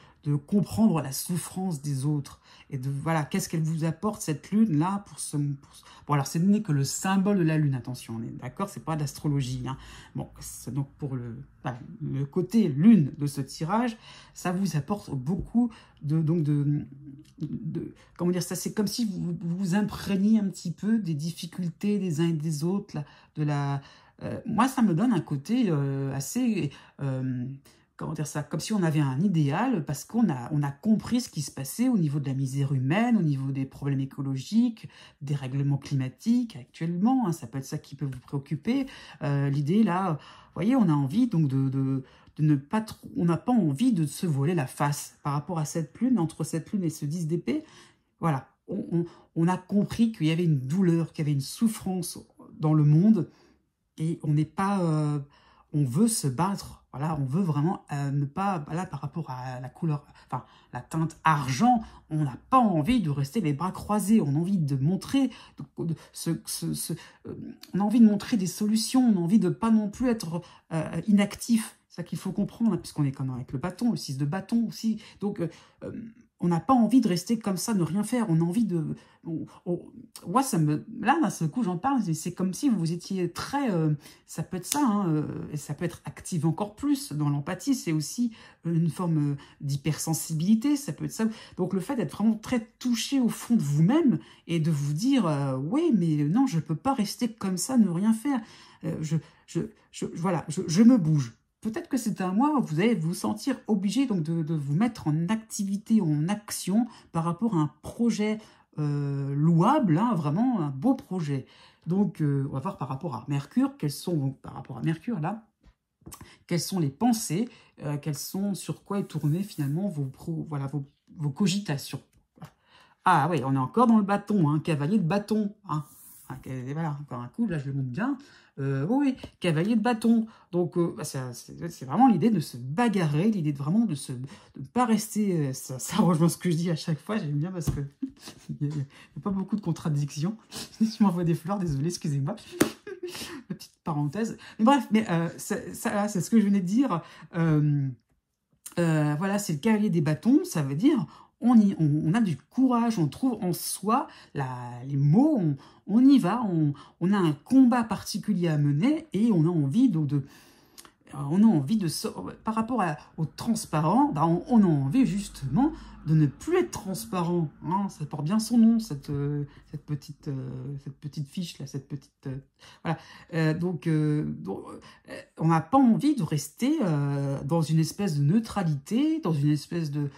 Speaker 1: comprendre la souffrance des autres. Et voilà, qu'est-ce qu'elle vous apporte, cette lune-là, Bon, alors, ce n'est que le symbole de la lune, attention, on est d'accord, c'est pas d'astrologie. Hein. Bon, donc, pour le côté lune de ce tirage, ça vous apporte beaucoup comment dire ça, c'est comme si vous vous imprégniez un petit peu des difficultés des uns et des autres, là, moi, ça me donne un côté assez, comment dire ça, comme si on avait un idéal, parce qu'on a compris ce qui se passait au niveau de la misère humaine, au niveau des problèmes écologiques, des règlements climatiques actuellement, hein, ça peut être ça qui peut vous préoccuper. L'idée, là, vous voyez, on a envie donc de ne pas trop, on n'a pas envie de se voiler la face par rapport à cette lune, entre cette lune et ce 10 d'épée. Voilà, on a compris qu'il y avait une douleur, qu'il y avait une souffrance dans le monde, et on n'est pas, on veut se battre, voilà, on veut vraiment ne pas, là, par rapport à la couleur, enfin, la teinte argent, on n'a pas envie de rester les bras croisés, on a envie de montrer, on a envie de montrer des solutions, on a envie de pas non plus être inactif, c'est ça qu'il faut comprendre, hein, puisqu'on est quand même avec le bâton, le 6 de bâton aussi, donc on n'a pas envie de rester comme ça, ne rien faire. On a envie de... Moi, là, d'un seul coup, j'en parle, c'est comme si vous étiez très... ça peut être ça, hein, et ça peut être active encore plus. Dans l'empathie, c'est aussi une forme d'hypersensibilité, ça peut être ça. Donc, le fait d'être vraiment très touché au fond de vous-même et de vous dire, oui, mais non, je ne peux pas rester comme ça, ne rien faire. Voilà, je me bouge. Peut-être que c'est un mois où vous allez vous sentir obligé donc de vous mettre en activité, en action par rapport à un projet louable, hein, vraiment un beau projet. Donc, on va voir par rapport à Mercure, quelles sont, donc, par rapport à Mercure, là, quelles sont les pensées, sur quoi est tourné finalement vos cogitations. Ah oui, on est encore dans le bâton, hein, cavalier de bâton. Hein. Voilà, encore un coup, là je le montre bien. Oui, cavalier de bâton. Donc c'est vraiment l'idée de se bagarrer, l'idée de vraiment de ne pas rester... ça rejoint ce que je dis à chaque fois, j'aime bien parce que il n'y a pas beaucoup de contradictions. Je m'envoie des fleurs, désolé, excusez-moi. Petite parenthèse. Mais bref, c'est ce que je venais de dire. Voilà, c'est le cavalier des bâtons, ça veut dire on a du courage, on trouve en soi les mots, on y va, on a un combat particulier à mener et on a envie par rapport au transparent, on a envie justement de ne plus être transparent. Hein, ça porte bien son nom, cette petite fiche, là, cette petite... voilà. On n'a pas envie de rester dans une espèce de neutralité, dans une espèce de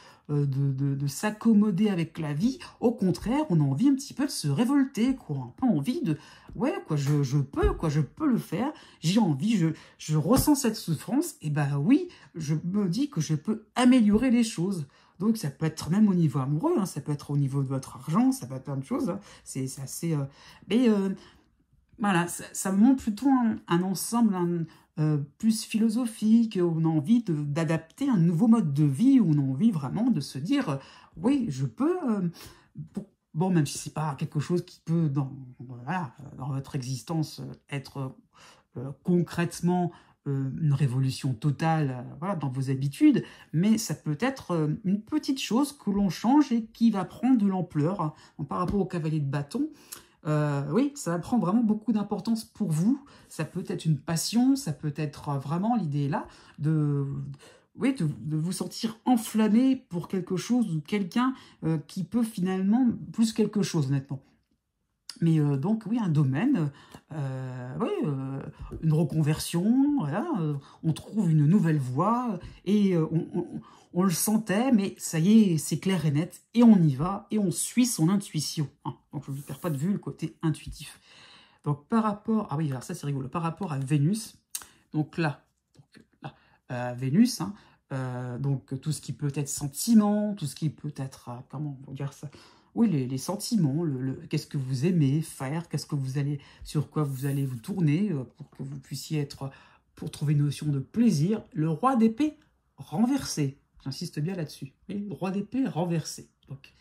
Speaker 1: s'accommoder avec la vie. Au contraire, on a envie un petit peu de se révolter, quoi. On n'a pas envie de... Ouais, quoi, je peux le faire. J'ai envie, je ressens cette souffrance. Et ben oui, je me dis que je peux améliorer les choses. Donc, ça peut être même au niveau amoureux, hein, ça peut être au niveau de votre argent, ça peut être plein de choses. Hein. C'est assez... voilà, ça me montre plutôt un ensemble plus philosophique, où on a envie d'adapter un nouveau mode de vie, où on a envie vraiment de se dire, oui, je peux... bon, même si c'est pas quelque chose qui peut, voilà, dans votre existence, être concrètement une révolution totale voilà, dans vos habitudes, mais ça peut être une petite chose que l'on change et qui va prendre de l'ampleur. Hein. Par rapport au cavalier de bâton, oui, ça va prendre vraiment beaucoup d'importance pour vous. Ça peut être une passion, ça peut être vraiment l'idée là de vous sentir enflammé pour quelque chose ou quelqu'un qui peut finalement plus quelque chose, honnêtement. Mais donc, oui, un domaine, une reconversion, voilà, on trouve une nouvelle voie et on le sentait, mais ça y est, c'est clair et net, et on y va, et on suit son intuition. Hein. Donc, je ne perds pas de vue le côté intuitif. Donc, par rapport... Ah oui, alors ça, c'est rigolo. Par rapport à Vénus, donc là Vénus, hein, donc tout ce qui peut être sentiment, tout ce qui peut être... comment on va dire ça ? Oui, les sentiments, qu'est-ce que vous aimez faire, sur quoi vous allez vous tourner pour que vous puissiez pour trouver une notion de plaisir. Le roi d'épée renversé, j'insiste bien là-dessus, le roi d'épée renversé. Donc,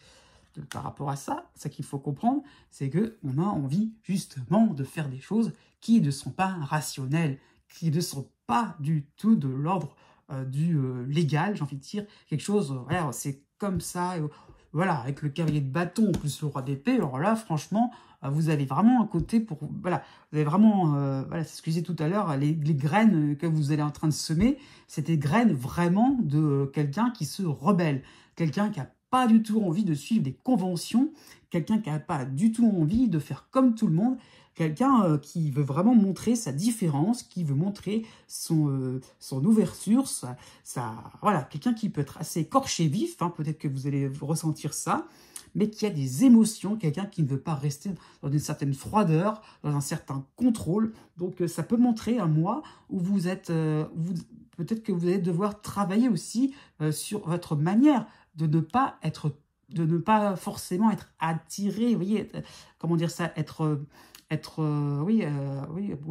Speaker 1: par rapport à ça, ce qu'il faut comprendre, c'est qu'on a envie justement de faire des choses qui ne sont pas rationnelles, qui ne sont pas du tout de l'ordre du légal, j'ai envie de dire, quelque chose, voilà, c'est comme ça... voilà, avec le cavalier de bâton plus le roi d'épée, alors là, franchement, vous avez vraiment un côté pour... Voilà, vous avez vraiment... voilà, c'est ce que je disais tout à l'heure, les graines que vous allez en train de semer, c'est des graines vraiment de quelqu'un qui se rebelle, quelqu'un qui n'a pas du tout envie de suivre des conventions, quelqu'un qui n'a pas du tout envie de faire comme tout le monde, quelqu'un qui veut vraiment montrer sa différence, qui veut montrer son ouverture, voilà, quelqu'un qui peut être assez écorché vif, hein, peut-être que vous allez ressentir ça, mais qui a des émotions, quelqu'un qui ne veut pas rester dans une certaine froideur, dans un certain contrôle. Donc ça peut montrer un mois où vous êtes, peut-être que vous allez devoir travailler aussi sur votre manière de ne pas forcément être attiré, vous voyez, comment dire ça,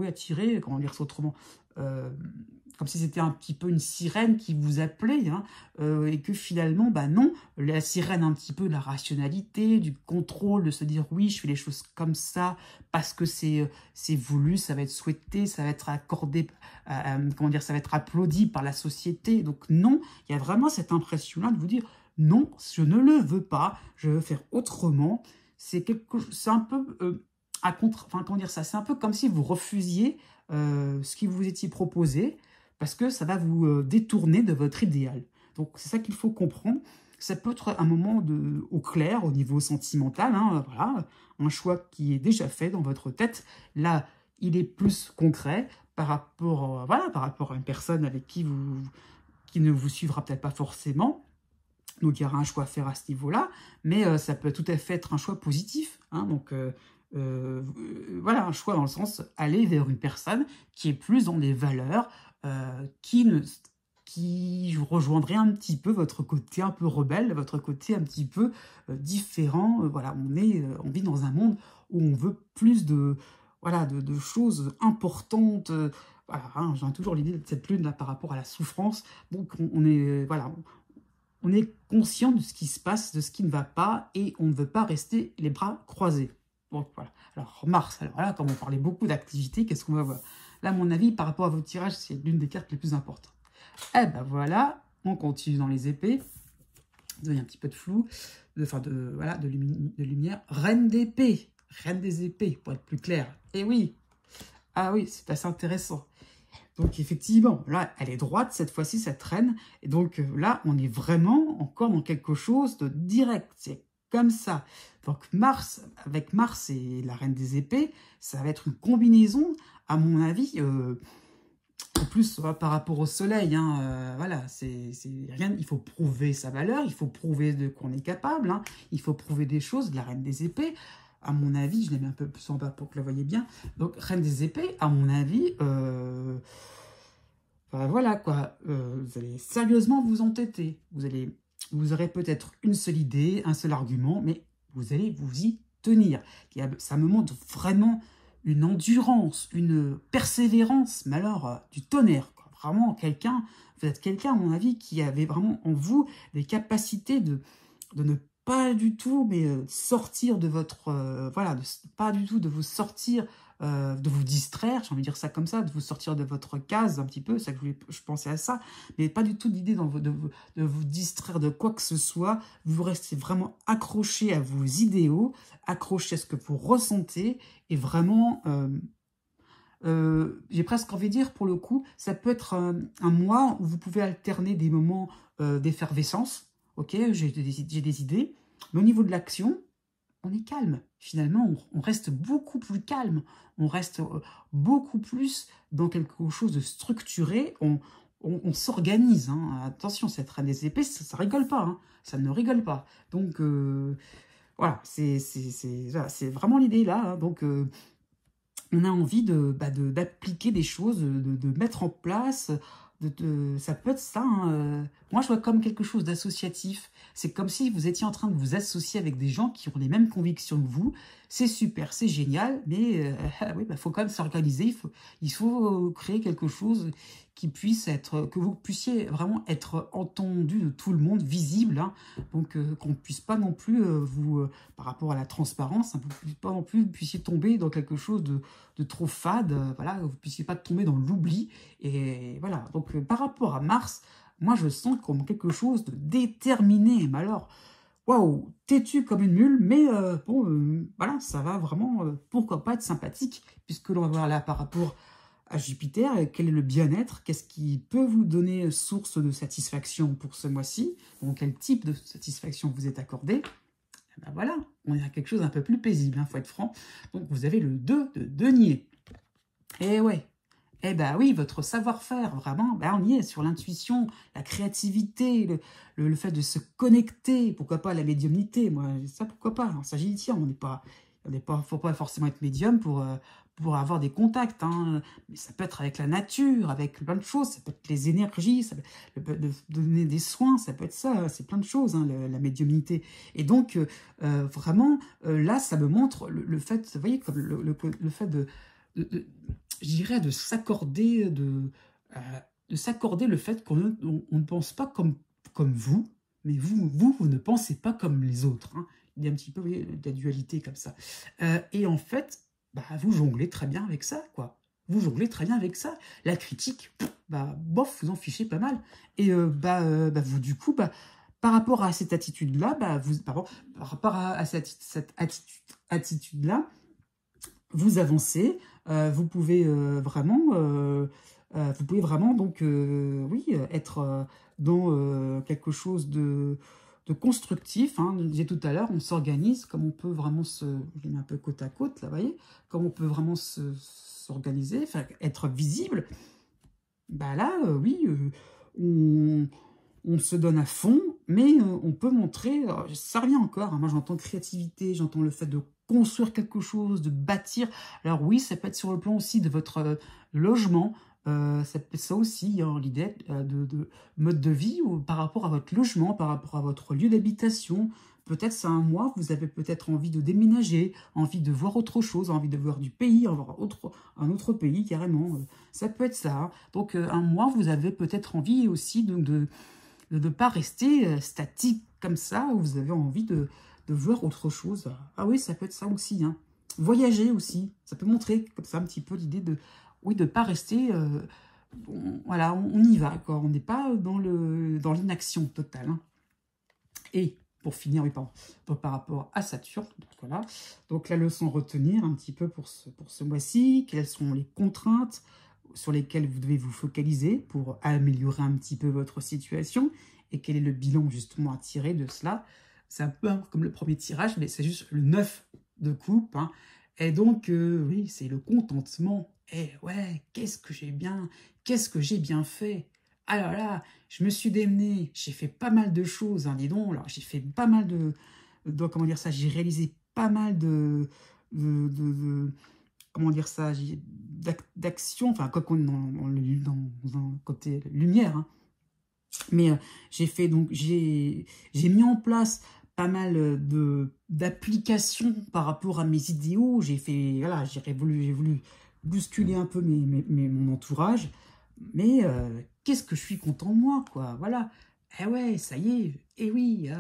Speaker 1: attiré, comment dire ça autrement, comme si c'était un petit peu une sirène qui vous appelait, hein, et que finalement, bah non, la sirène un petit peu de la rationalité, du contrôle, de se dire oui, je fais les choses comme ça, parce que c'est voulu, ça va être souhaité, ça va être accordé, comment dire, ça va être applaudi par la société. Donc non, il y a vraiment cette impression-là de vous dire, non, je ne le veux pas, je veux faire autrement. C'est un peu enfin, comment dire ça, c'est un peu comme si vous refusiez ce qui vous étiez proposé, parce que ça va vous détourner de votre idéal. Donc c'est ça qu'il faut comprendre. Ça peut être un moment au clair, au niveau sentimental, hein, voilà, un choix qui est déjà fait dans votre tête. Là, il est plus concret par rapport, voilà, par rapport à une personne avec qui ne vous suivra peut-être pas forcément. Donc il y aura un choix à faire à ce niveau-là, mais ça peut tout à fait être un choix positif, hein, donc voilà, un choix dans le sens aller vers une personne qui est plus dans des valeurs, qui rejoindrait un petit peu votre côté un peu rebelle, votre côté un petit peu différent. Voilà, on vit dans un monde où on veut plus voilà, de choses importantes. Voilà, hein, j'ai toujours l'idée de cette lune là par rapport à la souffrance. Donc on est voilà, on est conscient de ce qui se passe, de ce qui ne va pas, et on ne veut pas rester les bras croisés. Donc voilà. Alors Mars, alors là, comme on parlait beaucoup d'activité, qu'est-ce qu'on va voir? Là, à mon avis, par rapport à votre tirage, c'est l'une des cartes les plus importantes. Eh ben voilà, on continue dans les épées. Il y a un petit peu de flou, voilà, de lumière. Reine d'épée, reine des épées, pour être plus clair. Et oui, ah oui, c'est assez intéressant. Donc effectivement, là, elle est droite, cette fois-ci, cette reine. Et donc là, on est vraiment encore dans quelque chose de direct. C'est comme ça. Donc Mars, avec Mars et la reine des épées, ça va être une combinaison, à mon avis, en plus par rapport au soleil. Hein, voilà, c'est rien. Il faut prouver sa valeur, il faut prouver de quoi on est capable. Hein, il faut prouver des choses. De la reine des épées, à mon avis, je l'ai mis un peu plus en bas pour que vous la voyez bien. Donc reine des épées, à mon avis... Enfin, voilà quoi, vous allez sérieusement vous entêter. Vous aurez peut-être une seule idée, un seul argument, mais vous allez vous y tenir. Ça me montre vraiment une endurance, une persévérance, mais alors du tonnerre, quoi. Vraiment vous êtes quelqu'un, à mon avis, qui avait vraiment en vous des capacités de ne pas du tout, mais sortir de votre... voilà, pas du tout de vous sortir, de vous distraire, j'ai envie de dire ça comme ça, de vous sortir de votre case un petit peu, ça que je pensais à ça, mais pas du tout l'idée de vous distraire de quoi que ce soit. Vous restez vraiment accroché à vos idéaux, accroché à ce que vous ressentez, et vraiment... j'ai presque envie de dire, pour le coup, ça peut être un mois où vous pouvez alterner des moments d'effervescence. Ok, j'ai des idées, mais au niveau de l'action, on est calme. Finalement, on reste beaucoup plus calme. On reste beaucoup plus dans quelque chose de structuré. On s'organise. Hein. Attention, cette reine des épées, ça rigole pas. Hein. Ça ne rigole pas. Donc, voilà, c'est vraiment l'idée là. Hein. Donc, on a envie d'appliquer des choses, de mettre en place, ça peut être ça. Hein. Moi, je vois comme quelque chose d'associatif. C'est comme si vous étiez en train de vous associer avec des gens qui ont les mêmes convictions que vous. C'est super, c'est génial, mais oui, faut quand même s'organiser. Il faut créer quelque chose qui puisse être, que vous puissiez vraiment être entendu de tout le monde, visible. Hein. Donc, qu'on ne puisse pas non plus par rapport à la transparence, hein, pas non plus vous puissiez tomber dans quelque chose de trop fade. Voilà, vous ne puissiez pas tomber dans l'oubli. Et voilà. Donc, par rapport à Mars, moi, je sens comme quelque chose de déterminé. Mais alors, waouh, têtu comme une mule, mais bon, voilà, ça va vraiment, pourquoi pas être sympathique, puisque l'on va voir là par rapport à Jupiter, quel est le bien-être, qu'est-ce qui peut vous donner source de satisfaction pour ce mois-ci, donc quel type de satisfaction vous est accordé. Et ben voilà, on est à quelque chose d'un peu plus paisible, il faut être franc. Donc vous avez le 2 de denier. Et ouais, eh ben oui, votre savoir-faire, vraiment, ben on y est, sur l'intuition, la créativité, le fait de se connecter, pourquoi pas la médiumnité, moi, ça pourquoi pas, en sagitien, faut pas forcément être médium pour avoir des contacts, hein. Mais ça peut être avec la nature, avec plein de choses, ça peut être les énergies, ça peut être de donner des soins, ça peut être ça, c'est plein de choses, hein, la médiumnité. Et donc, vraiment, là, ça me montre le fait, vous voyez, comme le fait je dirais, de s'accorder, s'accorder le fait qu'on ne pense pas comme vous, mais vous ne pensez pas comme les autres. Hein. Il y a un petit peu, vous voyez, de la dualité comme ça. Et en fait, bah, vous jonglez très bien avec ça, quoi. Vous jonglez très bien avec ça. La critique, bah, bof, vous en fichez pas mal. Et vous, du coup, par rapport à cette attitude-là, par rapport à cette attitude-là, vous avancez, vous pouvez vraiment donc, oui, être dans quelque chose de constructif. Hein. Je disais tout à l'heure, on s'organise, comme on peut vraiment je l'ai mis un peu côte à côte, là, vous voyez, comme on peut vraiment s'organiser, être visible. Bah là, oui, on se donne à fond, mais on peut montrer, ça revient encore, hein, moi j'entends créativité, j'entends le fait de construire quelque chose, de bâtir. Alors oui, ça peut être sur le plan aussi de votre logement, ça peut être ça aussi, hein, l'idée de mode de vie ou par rapport à votre logement, par rapport à votre lieu d'habitation. Peut-être c'est un mois, vous avez peut-être envie de déménager, envie de voir autre chose, envie de voir du pays, voir un autre pays carrément. Ça peut être ça. Donc un mois, vous avez peut-être envie aussi de ne pas rester statique comme ça, où vous avez envie de voir autre chose. Ah oui, ça peut être ça aussi. Hein. Voyager aussi, ça peut montrer comme ça un petit peu l'idée de, oui, de ne pas rester... voilà, on y va, quoi. On n'est pas dans l'inaction totale. Hein. Et pour finir, oui, par rapport à Saturne, donc voilà. Donc la leçon à retenir un petit peu pour ce mois-ci, quelles sont les contraintes sur lesquelles vous devez vous focaliser pour améliorer un petit peu votre situation et quel est le bilan justement à tirer de cela. C'est un peu comme le premier tirage, mais c'est juste le 9 de coupe. Hein. Et donc, oui, c'est le contentement. Et ouais, qu'est-ce que j'ai bien fait. Alors là, je me suis démené, j'ai fait pas mal de choses, hein, dis donc. Alors, j'ai fait pas mal comment dire ça, j'ai réalisé pas mal comment dire ça, d'actions, enfin, quoi qu'on dans un côté lumière, hein. Mais j'ai mis en place pas mal d'applications par rapport à mes idéaux. Voilà, j'ai voulu bousculer un peu mon entourage. Mais qu'est-ce que je suis content de moi, quoi. Voilà. Eh ouais, ça y est. Eh oui,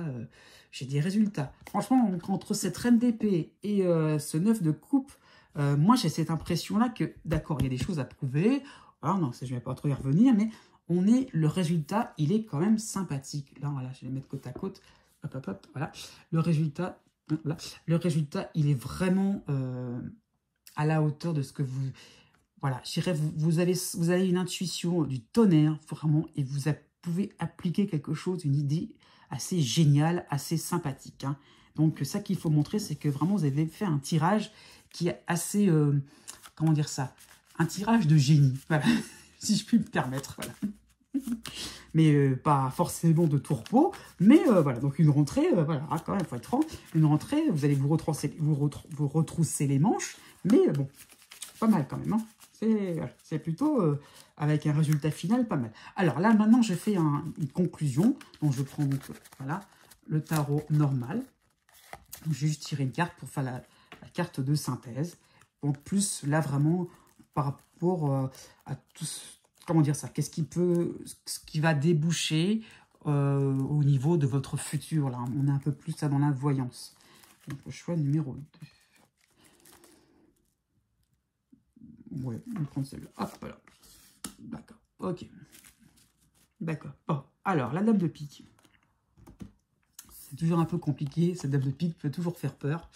Speaker 1: j'ai des résultats. Franchement, entre cette reine d'épée et ce 9 de coupe, moi, j'ai cette impression-là que, d'accord, il y a des choses à prouver. Alors, non, je ne vais pas trop y revenir, mais le résultat, il est quand même sympathique. Là, voilà, je vais les mettre côte à côte. Hop, hop, hop, voilà. Le résultat, il est vraiment à la hauteur de ce que vous... Voilà, je dirais, vous avez une intuition du tonnerre, vraiment, et vous pouvez appliquer quelque chose, une idée assez géniale, assez sympathique. Hein. Donc, ça qu'il faut montrer, c'est que vraiment, vous avez fait un tirage qui est assez, comment dire ça, un tirage de génie, voilà, si je puis me permettre, voilà. Mais pas forcément de tourpeau, mais voilà, donc une rentrée, voilà, quand même, il faut être franc, une rentrée, vous allez vous retrousser les manches, mais bon, pas mal quand même, hein. C'est plutôt, avec un résultat final, pas mal. Alors là, maintenant, je fais une conclusion. Donc, je prends donc, voilà, le tarot normal. Donc, j'ai juste tiré une carte pour faire la carte de synthèse. Donc, plus là, vraiment, par rapport à tout comment dire ça, ce qui va déboucher au niveau de votre futur. Là, on est un peu plus ça dans la voyance. Donc, le choix numéro 2. Ouais, on va prendre celle-là. Hop, voilà. D'accord, ok. D'accord. Bon, alors, la dame de pique. C'est toujours un peu compliqué. Cette dame de pique peut toujours faire peur.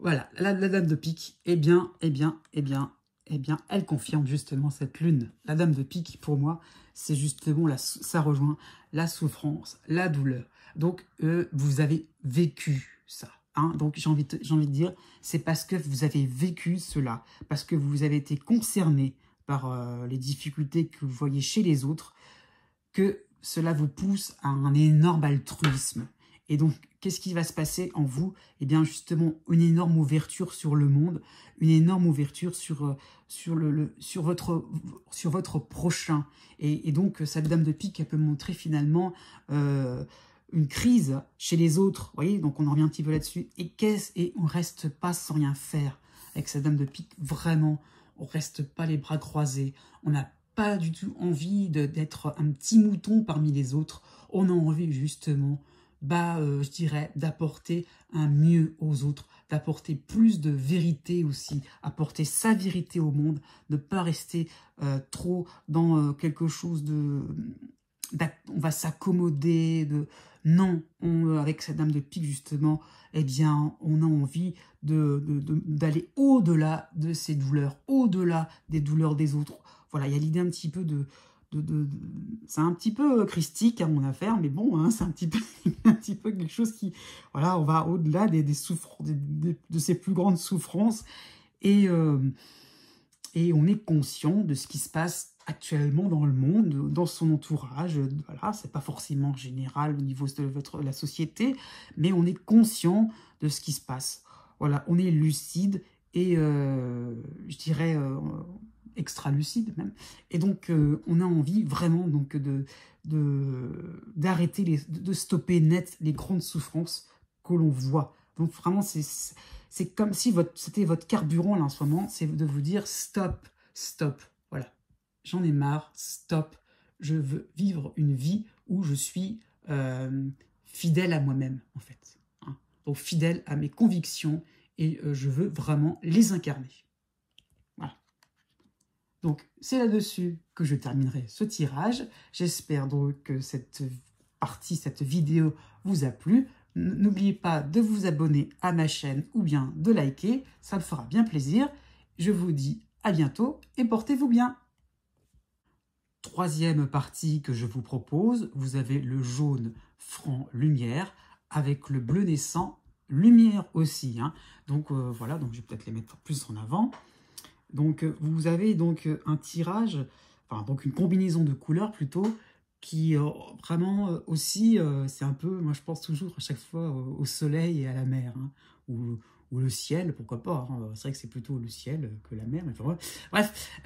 Speaker 1: Voilà, la dame de pique, eh bien, elle confirme justement cette lune. La dame de pique, pour moi, c'est justement, ça rejoint la souffrance, la douleur. Donc, vous avez vécu ça. Hein, donc, j'ai envie de dire, c'est parce que vous avez vécu cela, parce que vous avez été concerné par les difficultés que vous voyez chez les autres, que cela vous pousse à un énorme altruisme. Et donc, qu'est-ce qui va se passer en vous? Eh bien, justement, une énorme ouverture sur le monde, une énorme ouverture sur votre prochain. Et donc, cette dame de pique, elle peut montrer finalement une crise chez les autres. Vous voyez, donc on en revient un petit peu là-dessus. Et on ne reste pas sans rien faire avec cette dame de pique. Vraiment, on ne reste pas les bras croisés. On n'a pas du tout envie d'être un petit mouton parmi les autres. On a envie justement, je dirais, d'apporter un mieux aux autres, d'apporter plus de vérité aussi, apporter sa vérité au monde, ne pas rester trop dans quelque chose on va s'accommoder de... Non, avec cette dame de pique, justement, eh bien, on a envie d'aller au-delà de ces douleurs, au-delà des douleurs des autres. Voilà, il y a l'idée un petit peu c'est un petit peu christique à mon affaire, mais bon, hein, c'est un petit peu quelque chose qui... Voilà, on va au-delà des souffrances, de ces plus grandes souffrances, et on est conscient de ce qui se passe actuellement dans le monde, dans son entourage. Voilà, c'est pas forcément général au niveau de la société, mais on est conscient de ce qui se passe. Voilà, on est lucide et je dirais extra lucide même. Et donc on a envie vraiment donc d'arrêter, de stopper net les grandes souffrances que l'on voit. Donc vraiment c'est comme si c'était votre carburant là en ce moment, c'est de vous dire stop, stop. Voilà. J'en ai marre, stop, je veux vivre une vie où je suis fidèle à moi-même, en fait. Hein. Donc, fidèle à mes convictions, et je veux vraiment les incarner. Voilà. Donc, c'est là-dessus que je terminerai ce tirage. J'espère donc que cette vidéo vous a plu. N'oubliez pas de vous abonner à ma chaîne ou bien de liker, ça me fera bien plaisir. Je vous dis à bientôt et portez-vous bien. Troisième partie que je vous propose, vous avez le jaune franc lumière avec le bleu naissant lumière aussi. Hein. Donc voilà, donc je vais peut-être les mettre plus en avant. Donc vous avez donc un tirage, enfin donc une combinaison de couleurs plutôt, qui vraiment aussi, c'est un peu, moi je pense toujours à chaque fois au soleil et à la mer, hein, ou le ciel, pourquoi pas, hein. C'est vrai que c'est plutôt le ciel que la mer, mais enfin, bref,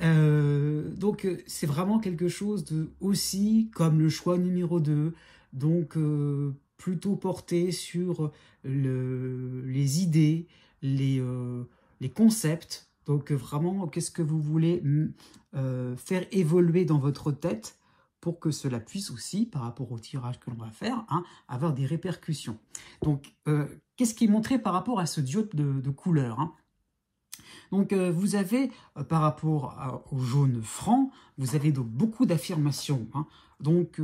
Speaker 1: donc c'est vraiment quelque chose de aussi, comme le choix numéro 2, donc plutôt porté sur les idées, les concepts, donc vraiment, qu'est-ce que vous voulez faire évoluer dans votre tête pour que cela puisse aussi, par rapport au tirage que l'on va faire, hein, avoir des répercussions. Donc, qu'est-ce qui est montré par rapport à ce diode de couleur, hein? Donc, vous avez, par rapport au jaune franc, vous avez donc beaucoup d'affirmations. Hein. Donc,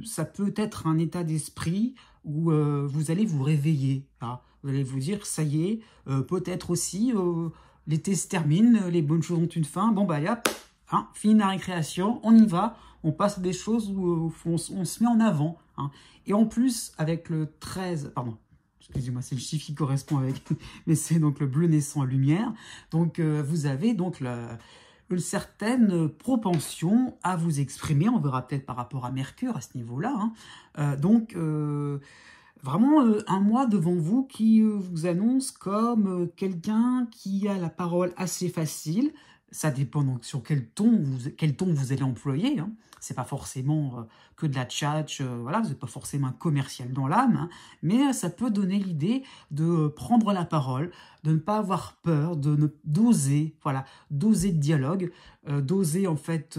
Speaker 1: ça peut être un état d'esprit où vous allez vous réveiller. Hein. Vous allez vous dire, ça y est, peut-être aussi, l'été se termine, les bonnes choses ont une fin. Bon, bah, hop, hein, fini la récréation, on y va. On passe à des choses où on se met en avant. Hein. Et en plus, avec le 13... Pardon, excusez-moi, c'est le chiffre qui correspond avec... Mais c'est donc le bleu naissant à lumière. Donc, vous avez donc une certaine propension à vous exprimer. On verra peut-être par rapport à Mercure à ce niveau-là. Hein. Donc, vraiment un mois devant vous qui vous annonce comme quelqu'un qui a la parole assez facile. Ça dépend donc sur quel ton vous allez employer. Hein. C'est pas forcément que de la tchatch, voilà, vous n'êtes pas forcément un commercial dans l'âme, hein, mais ça peut donner l'idée de prendre la parole, de ne pas avoir peur, d'oser, voilà, d'oser le dialogue, d'oser en fait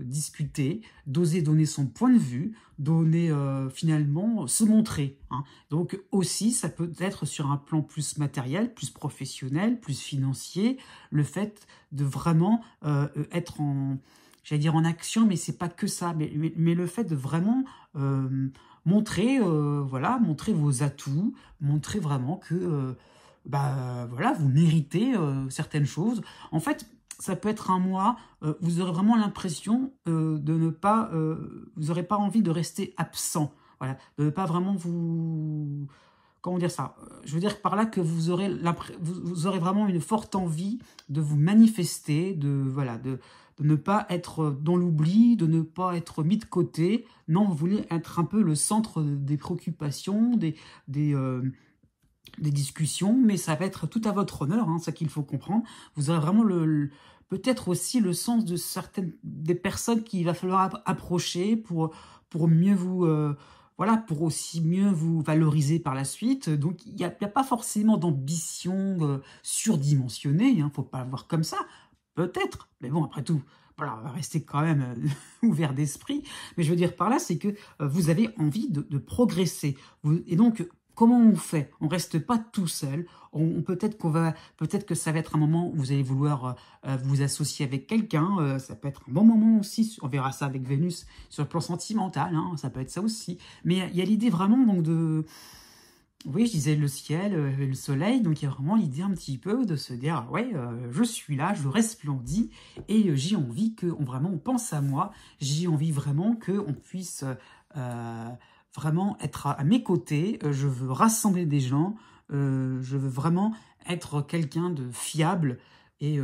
Speaker 1: discuter, d'oser donner son point de vue, d'oser finalement se montrer. Hein. Donc aussi, ça peut être sur un plan plus matériel, plus professionnel, plus financier, le fait de vraiment être en... J'allais dire en action, mais c'est pas que ça. Mais le fait de vraiment montrer, voilà, montrer vos atouts, montrer vraiment que, voilà, vous méritez certaines choses. En fait, ça peut être un mois, vous aurez vraiment l'impression de ne pas, vous n'aurez pas envie de rester absent. Voilà, de ne pas vraiment vous... Comment dire ça? Je veux dire par là que vous aurez vraiment une forte envie de vous manifester, voilà, de ne pas être dans l'oubli, de ne pas être mis de côté. Non, vous voulez être un peu le centre des préoccupations, des discussions, mais ça va être tout à votre honneur, hein, ça qu'il faut comprendre. Vous aurez vraiment peut-être aussi le sens de des personnes qu'il va falloir approcher pour mieux vous... voilà, pour aussi mieux vous valoriser par la suite. Donc, il n'y a pas forcément d'ambition surdimensionnée, il ne faut pas le voir comme ça. Peut-être, mais bon, après tout, voilà, on va rester quand même ouvert d'esprit. Mais je veux dire par là, c'est que vous avez envie de progresser. Et donc, comment on fait? On reste pas tout seul. Peut-être que ça va être un moment où vous allez vouloir vous associer avec quelqu'un. Ça peut être un bon moment aussi. On verra ça avec Vénus sur le plan sentimental. Hein, ça peut être ça aussi. Mais il y a l'idée vraiment donc de... Oui, je disais le ciel, le soleil, donc il y a vraiment l'idée un petit peu de se dire, ouais, je suis là, je resplendis, et j'ai envie vraiment on pense à moi, j'ai envie vraiment qu'on puisse vraiment être à mes côtés, je veux rassembler des gens, je veux vraiment être quelqu'un de fiable, et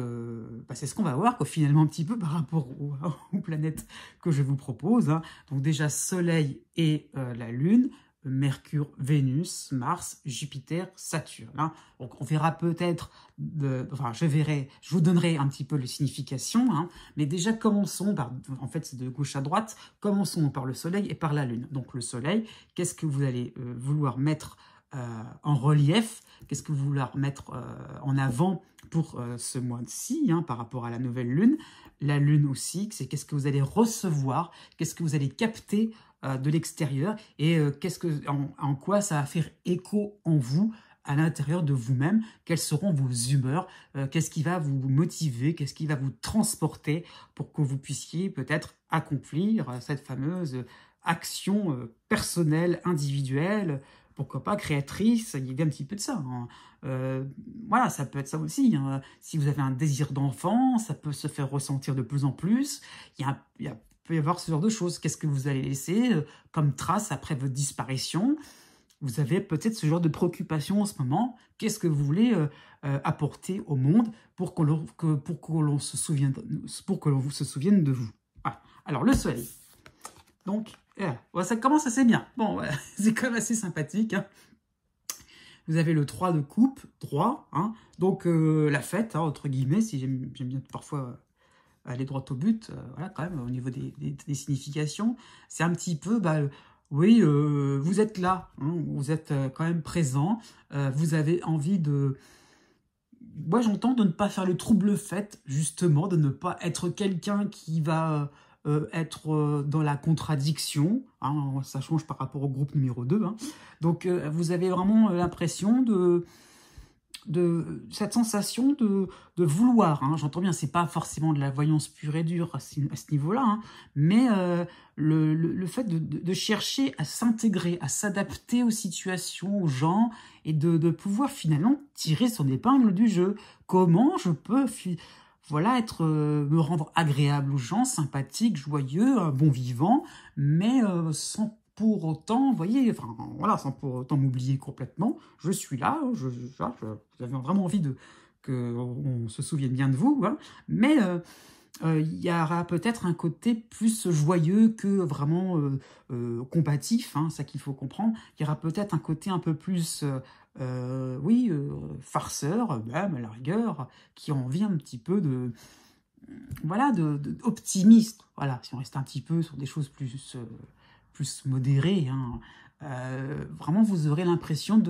Speaker 1: c'est ce qu'on va voir, quoi, finalement, un petit peu par rapport aux planètes que je vous propose. Hein. Donc déjà, Soleil et la Lune, Mercure, Vénus, Mars, Jupiter, Saturne. Hein. Donc on verra peut-être, je vous donnerai un petit peu les significations, hein, mais déjà commençons par, en fait c'est de gauche à droite, commençons par le Soleil et par la Lune. Donc le Soleil, qu'est-ce que vous allez vouloir mettre en relief, qu'est-ce que vous voulez mettre en avant pour ce mois-ci, hein, par rapport à la nouvelle lune. La lune aussi, c'est qu'est-ce que vous allez recevoir, qu'est-ce que vous allez capter de l'extérieur, et en quoi ça va faire écho en vous, à l'intérieur de vous-même, quelles seront vos humeurs, qu'est-ce qui va vous motiver, qu'est-ce qui va vous transporter pour que vous puissiez peut-être accomplir cette fameuse action personnelle, individuelle, pourquoi pas créatrice, il y a un petit peu de ça. Hein. Voilà, ça peut être ça aussi. Hein. Si vous avez un désir d'enfant, ça peut se faire ressentir de plus en plus. Peut y avoir ce genre de choses. Qu'est-ce que vous allez laisser comme trace après votre disparition? Vous avez peut-être ce genre de préoccupation en ce moment. Qu'est-ce que vous voulez apporter au monde pour que l'on se souvienne de vous? Voilà. Alors, le soleil. Donc, ça commence assez bien. Bon, voilà, c'est quand même assez sympathique. Hein. Vous avez le 3 de coupe, droit. Hein. Donc, la fête, hein, entre guillemets, si j'aime bien parfois aller droit au but, voilà, quand même, au niveau des significations. C'est un petit peu, oui, vous êtes là, hein, vous êtes quand même présent, vous avez envie de... Moi, j'entends de ne pas faire le trouble fait, justement, de ne pas être quelqu'un qui va être dans la contradiction, hein, ça change par rapport au groupe numéro 2, hein. Donc vous avez vraiment l'impression de cette sensation de vouloir, hein. J'entends bien, c'est pas forcément de la voyance pure et dure à ce niveau-là, hein, mais le fait de chercher à s'intégrer, à s'adapter aux situations, aux gens, et de pouvoir finalement tirer son épingle du jeu. Comment je peux voilà, me rendre agréable aux gens, sympathique, joyeux, bon vivant, mais sans pour autant, vous voyez, enfin, voilà, sans pour autant m'oublier complètement, je suis là, j'avais vraiment envie qu'on se souvienne bien de vous, hein, mais il y aura peut-être un côté plus joyeux que vraiment combatif, hein, ça qu'il faut comprendre. Il y aura peut-être un côté un peu plus, oui, farceur, même à la rigueur, qui a envie un petit peu de, voilà, optimiste. Voilà, si on reste un petit peu sur des choses plus modérées, hein, vraiment vous aurez l'impression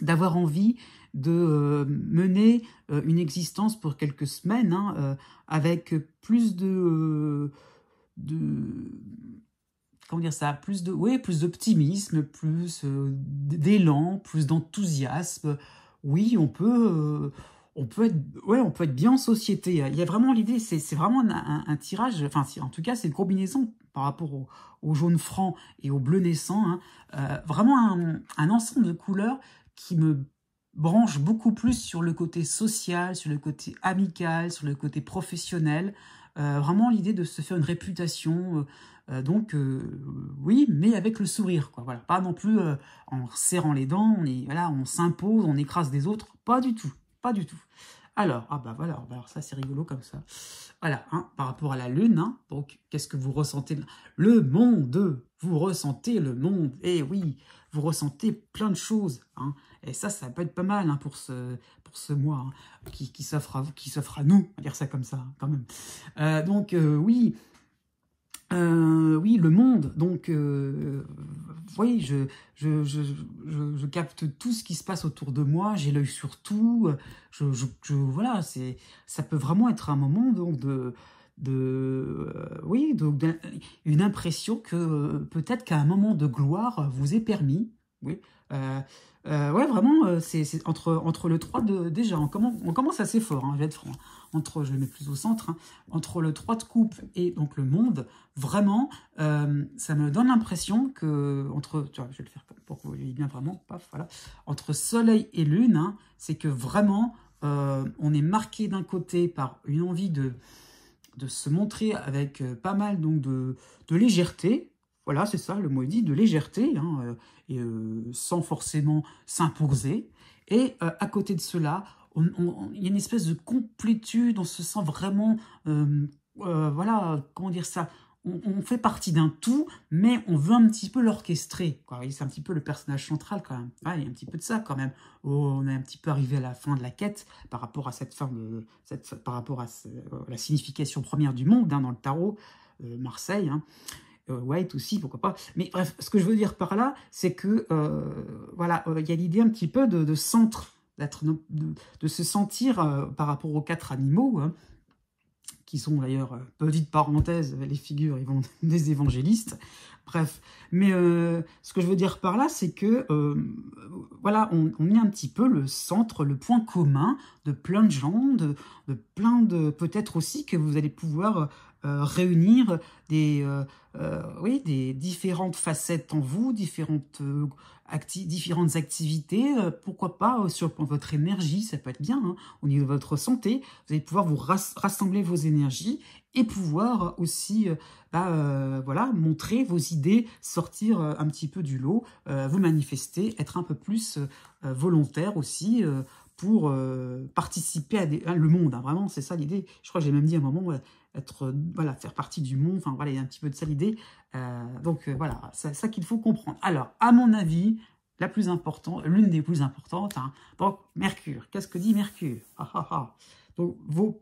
Speaker 1: d'avoir envie de mener une existence pour quelques semaines, hein, avec plus comment dire ça, plus d'optimisme, plus d'élan, plus d'enthousiasme. Oui, on peut être bien en société. Il y a vraiment l'idée, c'est vraiment un tirage, enfin, en tout cas, c'est une combinaison par rapport au jaune franc et au bleu naissant, hein, vraiment un ensemble de couleurs qui me branche beaucoup plus sur le côté social, sur le côté amical, sur le côté professionnel. Vraiment l'idée de se faire une réputation, oui, mais avec le sourire, quoi. Voilà, pas non plus en serrant les dents, on s'impose, on écrase des autres, pas du tout, pas du tout. Alors, voilà, alors ça c'est rigolo comme ça. Voilà, hein, par rapport à la lune, hein, donc qu'est-ce que vous ressentez? Le monde, vous ressentez le monde, et oui, vous ressentez plein de choses, hein, et ça peut être pas mal, hein, pour ce mois, hein, qui s'offre à nous, on va dire ça comme ça, quand même. Oui, oui, le monde, donc, oui, je capte tout ce qui se passe autour de moi, j'ai l'œil sur tout, voilà, ça peut vraiment être un moment donc oui, une impression que peut-être qu'à un moment de gloire vous est permis, oui, Ouais, vraiment, c'est entre le 3 déjà, on commence assez fort, hein, je vais être franc. Je le mets plus au centre, hein, entre le 3 de coupe et donc le monde, vraiment, ça me donne l'impression que, tu vois, je vais le faire pour que vous voyez bien vraiment, paf, voilà, entre soleil et lune, hein, c'est que vraiment, on est marqué d'un côté par une envie de se montrer avec pas mal donc, de légèreté. Voilà, c'est ça, le mot est dit, de légèreté, hein, sans forcément s'imposer. Et à côté de cela, il y a une espèce de complétude, on se sent vraiment, voilà, comment dire ça, on fait partie d'un tout, mais on veut un petit peu l'orchestrer. C'est un petit peu le personnage central quand même. Ouais, il y a un petit peu de ça quand même. On est un petit peu arrivé à la fin de la quête par rapport à par rapport à la signification première du monde, hein, dans le tarot, Marseille, hein. White aussi, pourquoi pas. Mais bref, ce que je veux dire par là, c'est que voilà, il y a l'idée un petit peu de centre, de se sentir par rapport aux 4 animaux, hein, qui sont d'ailleurs, petite parenthèse, les figures des évangélistes. Bref, mais ce que je veux dire par là, c'est que voilà, on est un petit peu le centre, le point commun de plein de gens, de plein de... Peut-être aussi que vous allez pouvoir réunir oui, des différentes facettes en vous, différentes activités, pourquoi pas sur votre énergie, ça peut être bien, hein, au niveau de votre santé, vous allez pouvoir vous rassembler vos énergies et pouvoir aussi voilà, montrer vos idées, sortir un petit peu du lot, vous manifester, être un peu plus volontaire aussi pour participer à le monde, hein, vraiment, c'est ça l'idée. Je crois que j'ai même dit à un moment, voilà, faire partie du monde, enfin voilà, il y a un petit peu de ça l'idée. Donc voilà, c'est ça qu'il faut comprendre. Alors, à mon avis, la plus importante, l'une des plus importantes, hein, donc Mercure. Qu'est-ce que dit Mercure? Donc,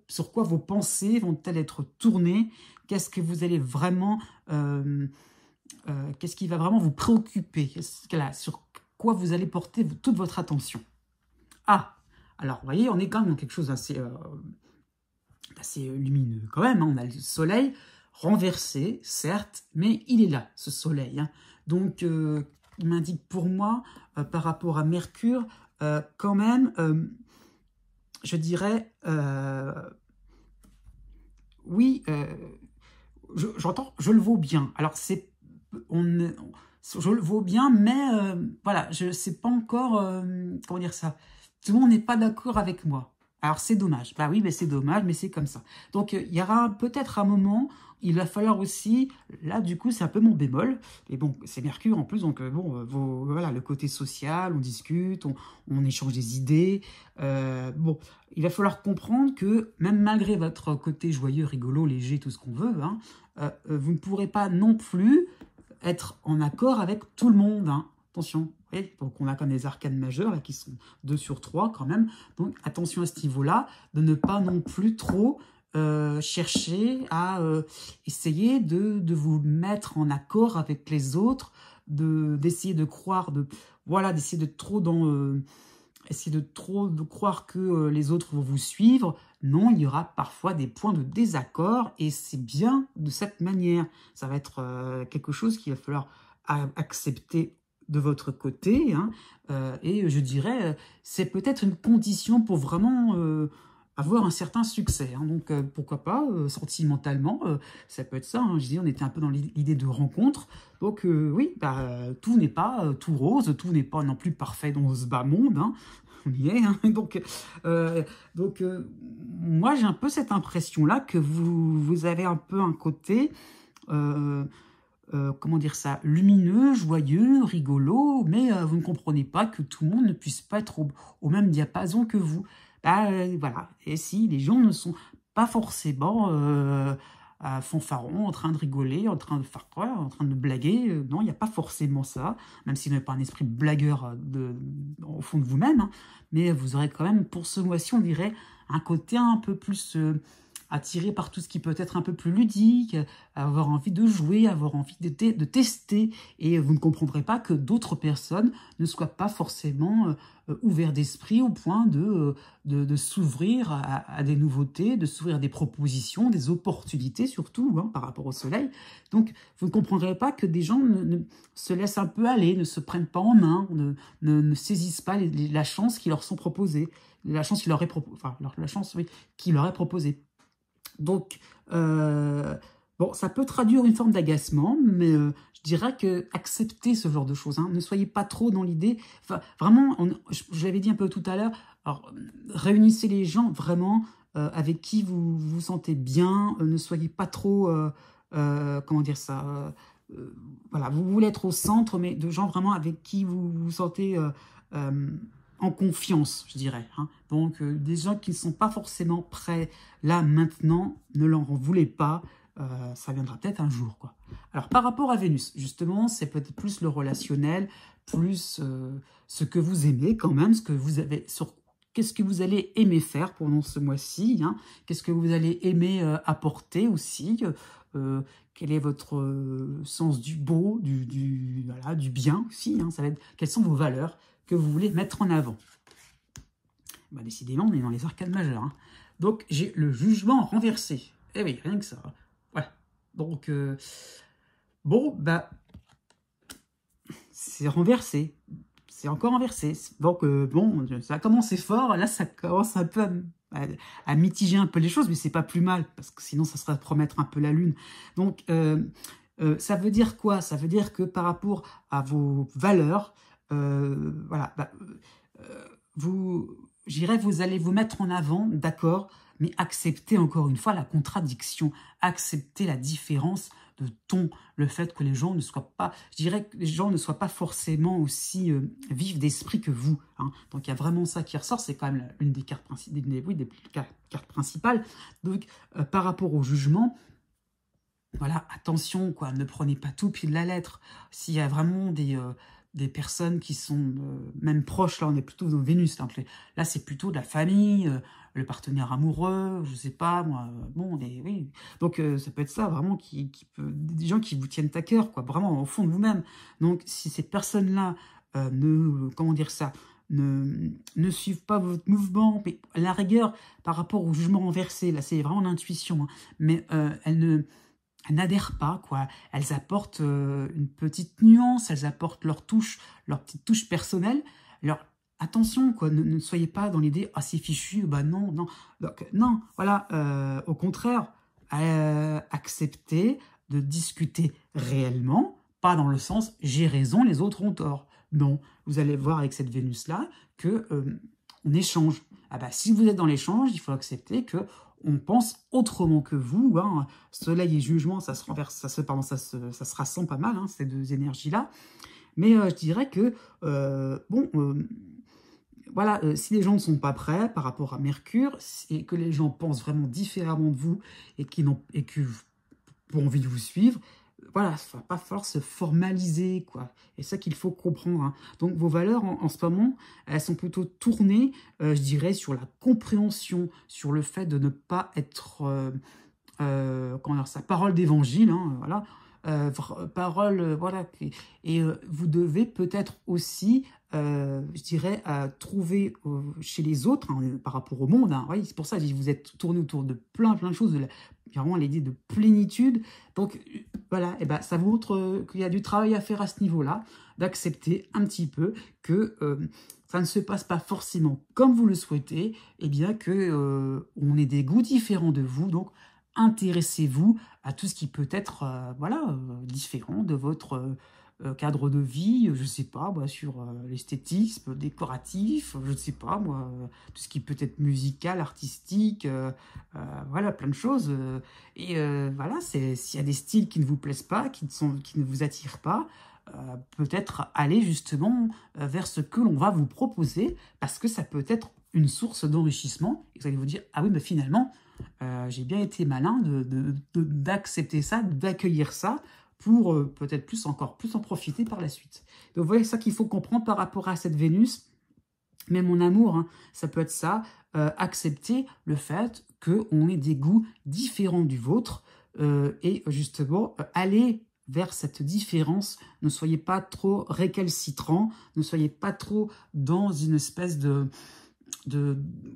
Speaker 1: sur quoi vos pensées vont-elles être tournées? Qu'est-ce que vous allez vraiment, qu'est-ce qui va vraiment vous préoccuper? Sur quoi vous allez porter toute votre attention? Alors, vous voyez, on est quand même dans quelque chose d'assez lumineux quand même, hein. On a le soleil renversé, certes, mais il est là, ce soleil, hein. Donc, il m'indique pour moi, par rapport à Mercure, quand même, je dirais, oui, j'entends, je le vaux bien. Alors, je le vaux bien, mais voilà, je sais pas encore, comment dire ça, tout le monde n'est pas d'accord avec moi. Alors, c'est dommage. Bah oui, mais c'est dommage, mais c'est comme ça. Donc, il y aura peut-être un moment, il va falloir aussi... Là, du coup, c'est un peu mon bémol. Et bon, c'est Mercure en plus, donc bon, voilà, le côté social, on discute, on échange des idées. Bon, il va falloir comprendre que, même malgré votre côté joyeux, rigolo, léger, tout ce qu'on veut, hein, vous ne pourrez pas non plus être en accord avec tout le monde, hein. Attention, donc on a comme des arcanes majeures là, qui sont 2 sur 3 quand même. Donc attention à ce niveau-là, de ne pas non plus trop chercher à essayer de vous mettre en accord avec les autres, d'essayer de croire, voilà, d'essayer de trop de croire que les autres vont vous suivre. Non, il y aura parfois des points de désaccord et c'est bien de cette manière. Ça va être quelque chose qu'il va falloir accepter de votre côté, hein, et je dirais, c'est peut-être une condition pour vraiment avoir un certain succès, hein. Donc pourquoi pas, sentimentalement, ça peut être ça, hein. Je dis, on était un peu dans l'idée de rencontre, donc oui, tout n'est pas tout rose, tout n'est pas non plus parfait dans ce bas monde, hein. On y est, hein. Donc moi j'ai un peu cette impression-là que vous avez un peu un côté... comment dire ça, lumineux, joyeux, rigolo, mais vous ne comprenez pas que tout le monde ne puisse pas être au même diapason que vous. Voilà, et si les gens ne sont pas forcément fanfarons, en train de rigoler, en train de faire quoi, en train de blaguer, non, il n'y a pas forcément ça, même si vous n'avez pas un esprit blagueur au fond de vous-même, hein, mais vous aurez quand même, pour ce mois-ci, on dirait, un côté un peu plus... attiré par tout ce qui peut être un peu plus ludique, avoir envie de jouer, avoir envie de tester, et vous ne comprendrez pas que d'autres personnes ne soient pas forcément ouverts d'esprit au point de s'ouvrir à des nouveautés, de s'ouvrir à des propositions, des opportunités surtout, hein, par rapport au soleil. Donc, vous ne comprendrez pas que des gens ne se laissent un peu aller, ne se prennent pas en main, ne saisissent pas la chance qui leur sont proposées, la chance qui leur est qui leur est proposée. Donc, bon, ça peut traduire une forme d'agacement, mais je dirais que acceptez ce genre de choses. Hein. Ne soyez pas trop dans l'idée. Enfin, vraiment, je l'avais dit un peu tout à l'heure. Alors, réunissez les gens vraiment avec qui vous vous sentez bien. Ne soyez pas trop, comment dire ça. Voilà, vous voulez être au centre, mais de gens vraiment avec qui vous vous sentez en confiance, je dirais. Hein. Donc, des gens qui ne sont pas forcément prêts là, maintenant, ne leur en voulez pas. Ça viendra peut-être un jour, quoi. Alors, par rapport à Vénus, justement, c'est peut-être plus le relationnel, plus ce que vous aimez quand même, ce que vous avez qu'est-ce que vous allez aimer faire pendant ce mois-ci, hein, qu'est-ce que vous allez aimer apporter aussi, quel est votre sens du beau, voilà, du bien aussi, hein, ça va être, quelles sont vos valeurs que vous voulez mettre en avant. Bah, décidément, on est dans les arcades majeures. Hein. Donc, j'ai le jugement renversé. Eh oui, rien que ça. Voilà. Donc, bon, bah, c'est renversé. C'est encore renversé. Donc, bon, ça a commencé fort. Là, ça commence un peu à mitiger un peu les choses, mais c'est pas plus mal, parce que sinon, ça serait promettre un peu la lune. Donc, ça veut dire quoi? Ça veut dire que par rapport à vos valeurs, voilà, bah, vous allez vous mettre en avant, d'accord, mais acceptez encore une fois la contradiction, acceptez la différence de ton, le fait que les gens ne soient pas, je dirais que les gens ne soient pas forcément aussi vifs d'esprit que vous. Hein. Donc il y a vraiment ça qui ressort, c'est quand même une des cartes cartes principales. Donc par rapport au jugement, voilà, attention, quoi, ne prenez pas tout pied de la lettre. S'il y a vraiment des personnes qui sont même proches, là on est plutôt dans Vénus, donc là c'est plutôt de la famille, le partenaire amoureux, je sais pas moi, bon, oui. Donc ça peut être ça vraiment des gens qui vous tiennent à cœur, quoi, vraiment au fond de vous-même. Donc si ces personnes-là comment dire ça, ne suivent pas votre mouvement, mais à la rigueur, par rapport au jugement renversé, là c'est vraiment l'intuition, hein, mais elles n'adhèrent pas, quoi. Elles apportent une petite nuance, elles apportent leur petite touche personnelle. Alors, attention, quoi, ne soyez pas dans l'idée « Ah, c'est fichu, bah non, non. » Donc, non, voilà, au contraire, acceptez de discuter réellement, pas dans le sens « j'ai raison, les autres ont tort ». Non, vous allez voir avec cette Vénus-là que on échange. Ah bah, si vous êtes dans l'échange, il faut accepter que on pense autrement que vous. Hein. Soleil et jugement, ça se renverse, ça se rassemble pas mal, hein, ces deux énergies-là. Mais je dirais que, voilà, si les gens ne sont pas prêts par rapport à Mercure, et que les gens pensent vraiment différemment de vous, et que ont envie de vous suivre, voilà, il ne va pas falloir se formaliser, quoi. Et c'est ça qu'il faut comprendre. Hein. Donc, vos valeurs, en ce moment, elles sont plutôt tournées, je dirais, sur la compréhension, sur le fait de ne pas être, comment dire ça, parole d'évangile, hein, voilà, parole, voilà. Et vous devez peut-être aussi, je dirais, trouver chez les autres, hein, par rapport au monde, hein, oui, c'est pour ça que vous êtes tourné autour de plein de choses, vraiment l'idée de plénitude. Donc voilà, et ben, ça vous montre qu'il y a du travail à faire à ce niveau-là, d'accepter un petit peu que ça ne se passe pas forcément comme vous le souhaitez, et bien que on ait des goûts différents de vous. Donc intéressez-vous à tout ce qui peut être voilà, différent de votre cadre de vie, je ne sais pas, moi, sur l'esthétisme, décoratif, je ne sais pas, moi, tout ce qui peut être musical, artistique, voilà, plein de choses. Et voilà, s'il y a des styles qui ne vous plaisent pas, qui ne vous attirent pas, peut-être aller justement vers ce que l'on va vous proposer, parce que ça peut être une source d'enrichissement, et vous allez vous dire, ah oui, mais finalement, j'ai bien été malin d'accepter ça, d'accueillir ça, pour peut-être encore plus en profiter par la suite. Donc, vous voyez, ça qu'il faut comprendre par rapport à cette Vénus. Même en amour, hein, ça peut être ça.
Speaker 2: accepter le fait qu'on ait des goûts différents du vôtre et justement aller vers cette différence. Ne soyez pas trop récalcitrants, ne soyez pas trop dans une espèce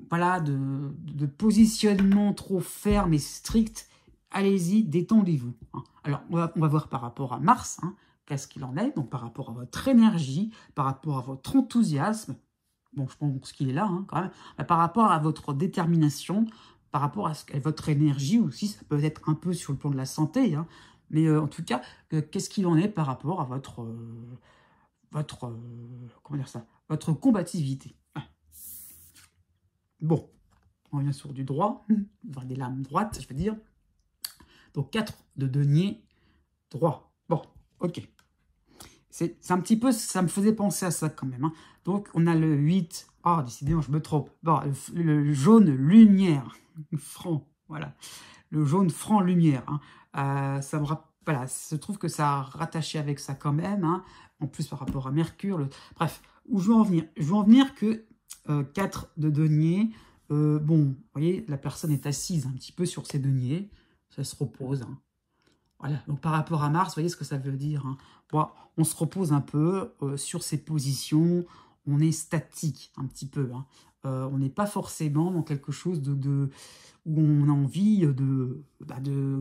Speaker 2: voilà, de positionnement trop ferme et strict. Allez-y, détendez-vous. Hein. Alors, on va voir par rapport à Mars, hein, qu'est-ce qu'il en est, donc par rapport à votre énergie, par rapport à votre enthousiasme. Bon, je pense qu'il est là, hein, quand même. Mais par rapport à votre détermination, par rapport à votre énergie aussi, ça peut être un peu sur le plan de la santé, hein, mais en tout cas, qu'est-ce qu'il en est par rapport à comment dire ça, votre combativité. Ah. Bon, on revient sur du droit, vers des lames droites, je veux dire. Donc 4 de denier droit. Bon, ok. C'est un petit peu, ça me faisait penser à ça quand même. Hein. Donc on a le 8. Ah, décidément, je me trompe. Bon, le jaune lumière. Franc, voilà. Le jaune franc lumière. Hein. Ça me voilà, je trouve que ça a rattaché avec ça quand même. Hein. En plus, par rapport à Mercure. Bref, où je veux en venir? Je veux en venir que 4 de denier. Bon, vous voyez, la personne est assise un petit peu sur ses deniers. Ça se repose. Hein. Voilà, donc par rapport à Mars, vous voyez ce que ça veut dire. Hein. Bon, on se repose un peu sur ses positions, on est statique un petit peu. Hein. On n'est pas forcément dans quelque chose où on a envie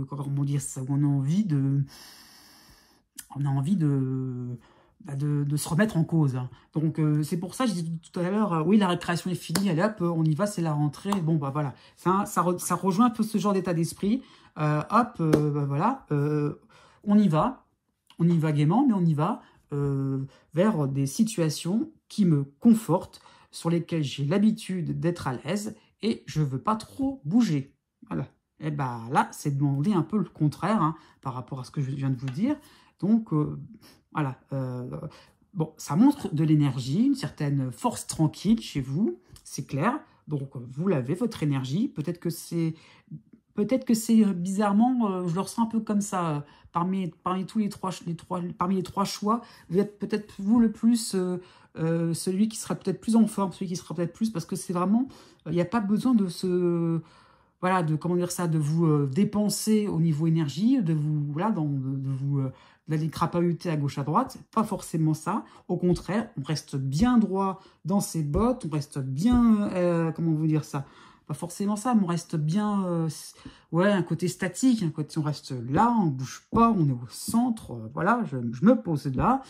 Speaker 2: comment dire ça, où on a envie de se remettre en cause. Hein. Donc c'est pour ça que je disais tout à l'heure, oui, la récréation est finie, allez hop, on y va, c'est la rentrée. Bon, bah voilà, ça rejoint un peu ce genre d'état d'esprit. Voilà, on y va gaiement, mais on y va vers des situations qui me confortent, sur lesquelles j'ai l'habitude d'être à l'aise et je veux pas trop bouger. Voilà. Et bah là, c'est demander un peu le contraire hein, par rapport à ce que je viens de vous dire. Donc voilà. Bon, ça montre de l'énergie, une certaine force tranquille chez vous, c'est clair. Donc vous l'avez, votre énergie. Peut-être que c'est bizarrement, je le ressens un peu comme ça. Parmi les trois choix, vous êtes peut-être vous le plus celui qui sera peut-être plus en forme, celui qui sera peut-être plus, parce que c'est vraiment, il n'y a pas besoin de voilà, comment dire ça, de vous dépenser au niveau énergie, de vous, voilà, d'aller crapahuter à gauche à droite, pas forcément ça. Au contraire, on reste bien droit dans ses bottes, on reste bien, comment vous dire ça, pas forcément ça, mais on reste bien, ouais, un côté statique, un côté, on reste là, on bouge pas, on est au centre, voilà, je me pose là,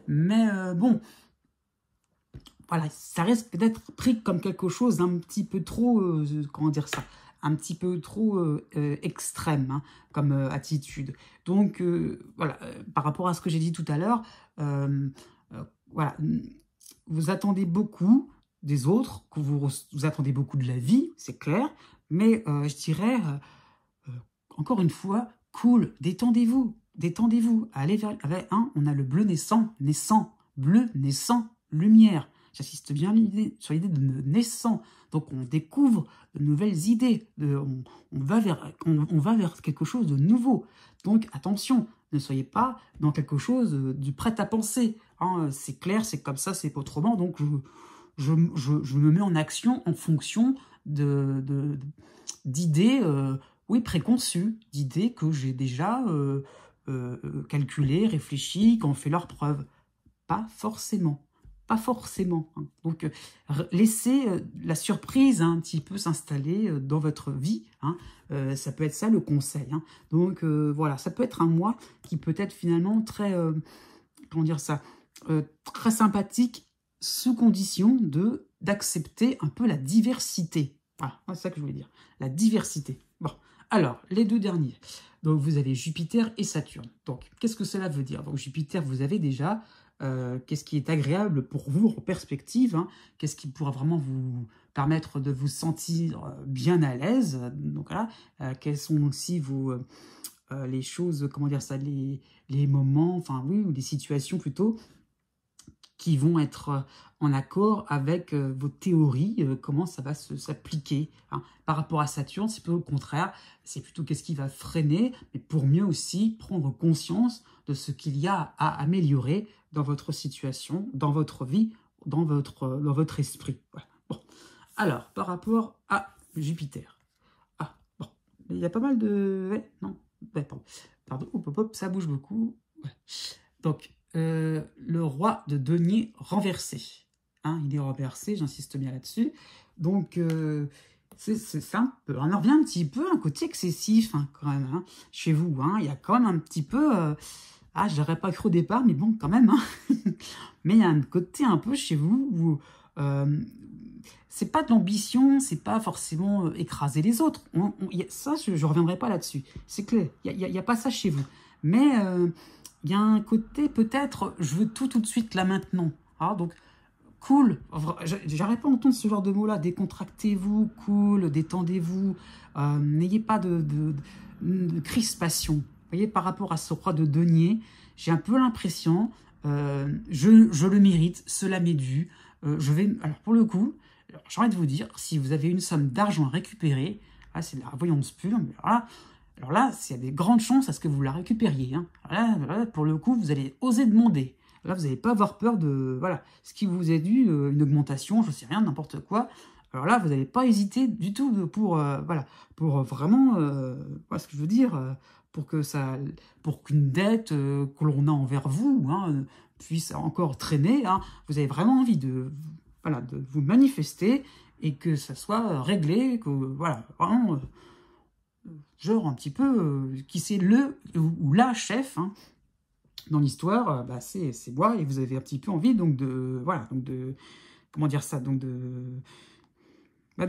Speaker 2: mais bon, voilà, ça risque d'être pris comme quelque chose d'un petit peu trop, comment dire ça, un petit peu trop extrême hein, comme attitude. Donc, voilà, par rapport à ce que j'ai dit tout à l'heure, voilà, vous attendez beaucoup des autres, que vous attendez beaucoup de la vie, c'est clair, mais je dirais, encore une fois, cool, détendez-vous, allez vers, hein, on a le bleu naissant, bleu naissant, lumière. J'insiste bien sur l'idée de naissant. Donc on découvre de nouvelles idées, on va vers quelque chose de nouveau. Donc attention, ne soyez pas dans quelque chose du prêt-à-penser. Hein, c'est clair, c'est comme ça, c'est pas autrement. Donc je me mets en action en fonction d'idées oui, préconçues, d'idées que j'ai déjà calculées, réfléchies, qui ont fait leur preuve. Pas forcément. Pas forcément. Hein. Donc, laissez la surprise hein, un petit peu s'installer dans votre vie. Hein. Ça peut être ça le conseil. Hein. Donc, voilà, ça peut être un mois qui peut être finalement très, comment dire ça, très sympathique sous condition d'accepter un peu la diversité. Voilà, c'est ça que je voulais dire. La diversité. Bon, alors, les deux derniers. Donc, vous avez Jupiter et Saturne. Donc, qu'est-ce que cela veut dire? Donc, Jupiter, vous avez déjà... qu'est-ce qui est agréable pour vous en perspective, hein, qu'est-ce qui pourra vraiment vous permettre de vous sentir bien à l'aise, donc voilà, quelles sont aussi les choses, comment dire ça, les moments, enfin oui, ou les situations plutôt, qui vont être en accord avec vos théories, comment ça va s'appliquer. Hein. Par rapport à Saturne, c'est plutôt le contraire, c'est plutôt qu'est-ce qui va freiner, mais pour mieux aussi prendre conscience de ce qu'il y a à améliorer dans votre situation, dans votre vie, dans votre esprit. Voilà. Bon. Alors, par rapport à Jupiter. Ah, bon, il y a pas mal de... Ouais, non, ouais, pardon, hop, hop, hop, ça bouge beaucoup. Ouais. Donc, le roi de denier renversé. Hein, il est renversé, j'insiste bien là-dessus. Donc, c'est un peu... On en revient un petit peu à un côté excessif, hein, quand même, hein, chez vous. Hein, il y a quand même un petit peu... ah, je n'aurais pas cru au départ, mais bon, quand même. Hein. Mais il y a un côté un peu chez vous où... c'est pas de l'ambition, c'est pas forcément écraser les autres. Ça, je reviendrai pas là-dessus. C'est clair, il y a pas ça chez vous. Mais il y a un côté, peut-être, je veux tout de suite, là, maintenant. Ah, donc, cool. J'arrête pas d'entendre ce genre de mots-là. Décontractez-vous, cool, détendez-vous. N'ayez pas de crispation. Vous voyez, par rapport à ce roi de denier, j'ai un peu l'impression, je le mérite, cela m'est dû. Alors, pour le coup, j'ai envie de vous dire, si vous avez une somme d'argent à récupérer, là, c'est de la voyance pure, mais alors là, il y a des grandes chances à ce que vous la récupériez. Hein. Là, pour le coup, vous allez oser demander. Là, vous n'allez pas avoir peur de... Voilà, ce qui vous est dû, une augmentation, je ne sais rien, n'importe quoi. Alors là, vous n'allez pas hésiter du tout pour, voilà, pour vraiment, voilà ce que je veux dire, pour qu'une dette que l'on a envers vous hein, puisse encore traîner. Hein, vous avez vraiment envie de, voilà, de vous manifester et que ça soit réglé, que voilà, vraiment, genre un petit peu, qui c'est le ou la chef. Hein, dans l'histoire, bah c'est moi et vous avez un petit peu envie donc de voilà donc de comment dire ça donc de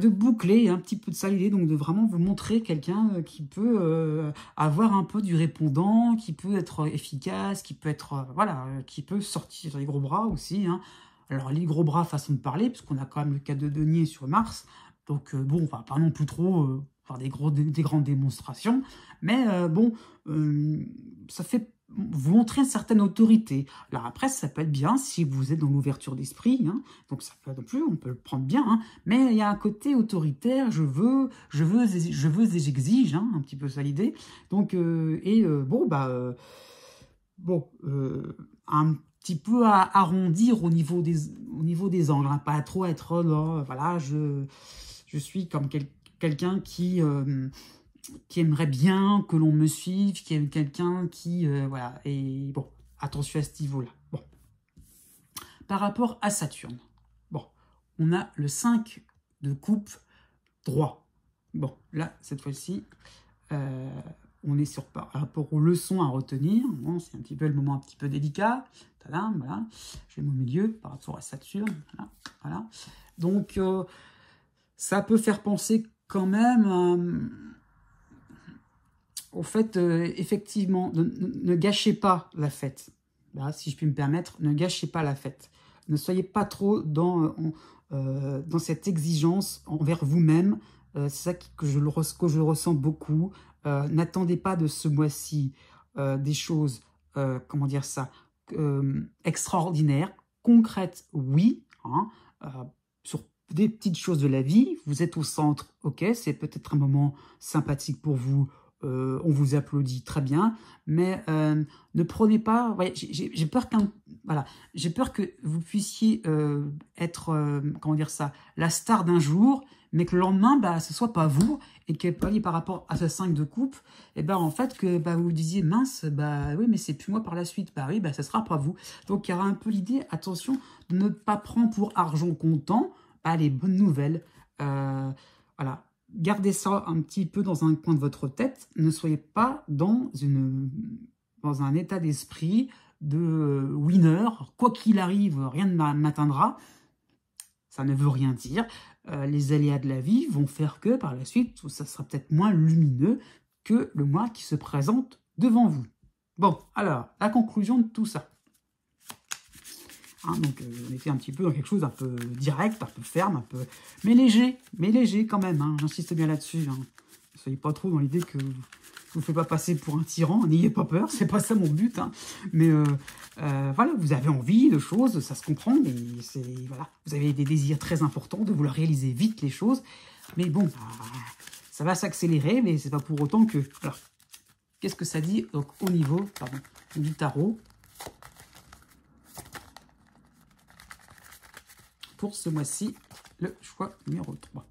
Speaker 2: boucler un petit peu de ça l'idée donc de vraiment vous montrer quelqu'un qui peut avoir un peu du répondant, qui peut être efficace, qui peut être voilà qui peut sortir les gros bras aussi. Hein. Alors les gros bras façon de parler puisqu'on a quand même le cas de denier sur Mars donc bon on va pas non plus trop faire des grandes démonstrations mais bon ça fait vous montrez une certaine autorité. Alors après, ça peut être bien si vous êtes dans l'ouverture d'esprit, hein, donc ça peut non plus, on peut le prendre bien, hein, mais il y a un côté autoritaire, je veux et j'exige, hein, un petit peu ça l'idée. Donc, bon, bah, un petit peu à arrondir au niveau des angles, hein, pas trop être là, voilà, je suis comme quelqu'un qui aimerait bien que l'on me suive, qui est quelqu'un qui... voilà, et bon, attention à ce niveau-là. Bon. Par rapport à Saturne, bon, on a le 5 de coupe droit. Bon, là, cette fois-ci, on est sur par rapport aux leçons à retenir. Bon, c'est un petit peu le moment un petit peu délicat. Tadam, voilà, je vais au milieu par rapport à Saturne. Voilà, voilà. Donc, ça peut faire penser quand même... au fait, effectivement, ne gâchez pas la fête. Là, si je puis me permettre, ne gâchez pas la fête. Ne soyez pas trop dans cette exigence envers vous-même. C'est ça que je ressens beaucoup. N'attendez pas de ce mois-ci des choses, comment dire ça, extraordinaires, concrètes, oui, hein, sur des petites choses de la vie. Vous êtes au centre, ok, c'est peut-être un moment sympathique pour vous. On vous applaudit très bien, mais ne prenez pas... Ouais, j'ai peur voilà, j'ai peur que vous puissiez être, comment dire ça, la star d'un jour, mais que le lendemain, bah, ce soit pas vous, et que par rapport à ce 5 de coupe, et ben en fait que bah, vous disiez mince, bah oui, mais c'est plus moi par la suite, bah oui, bah ça sera pas vous. Donc il y aura un peu l'idée, attention, de ne pas prendre pour argent comptant les bonnes nouvelles, voilà. Gardez ça un petit peu dans un coin de votre tête. Ne soyez pas dans un état d'esprit de winner. Quoi qu'il arrive, rien ne m'atteindra. Ça ne veut rien dire. Les aléas de la vie vont faire que, par la suite, ça sera peut-être moins lumineux que le mois qui se présente devant vous. Bon, alors, la conclusion de tout ça. Hein, donc, on était un petit peu dans quelque chose d'un peu direct, un peu ferme, mais léger quand même. Hein, j'insiste bien là-dessus. Hein. Ne soyez pas trop dans l'idée que je vous fais pas passer pour un tyran. N'ayez pas peur, c'est pas ça mon but. Hein. Mais voilà, vous avez envie de choses, ça se comprend, mais voilà, vous avez des désirs très importants de vouloir réaliser vite les choses. Mais bon, ça va s'accélérer, mais c'est pas pour autant que. Alors, qu'est-ce que ça dit donc au niveau du tarot? Pour ce mois-ci, le choix numéro 3.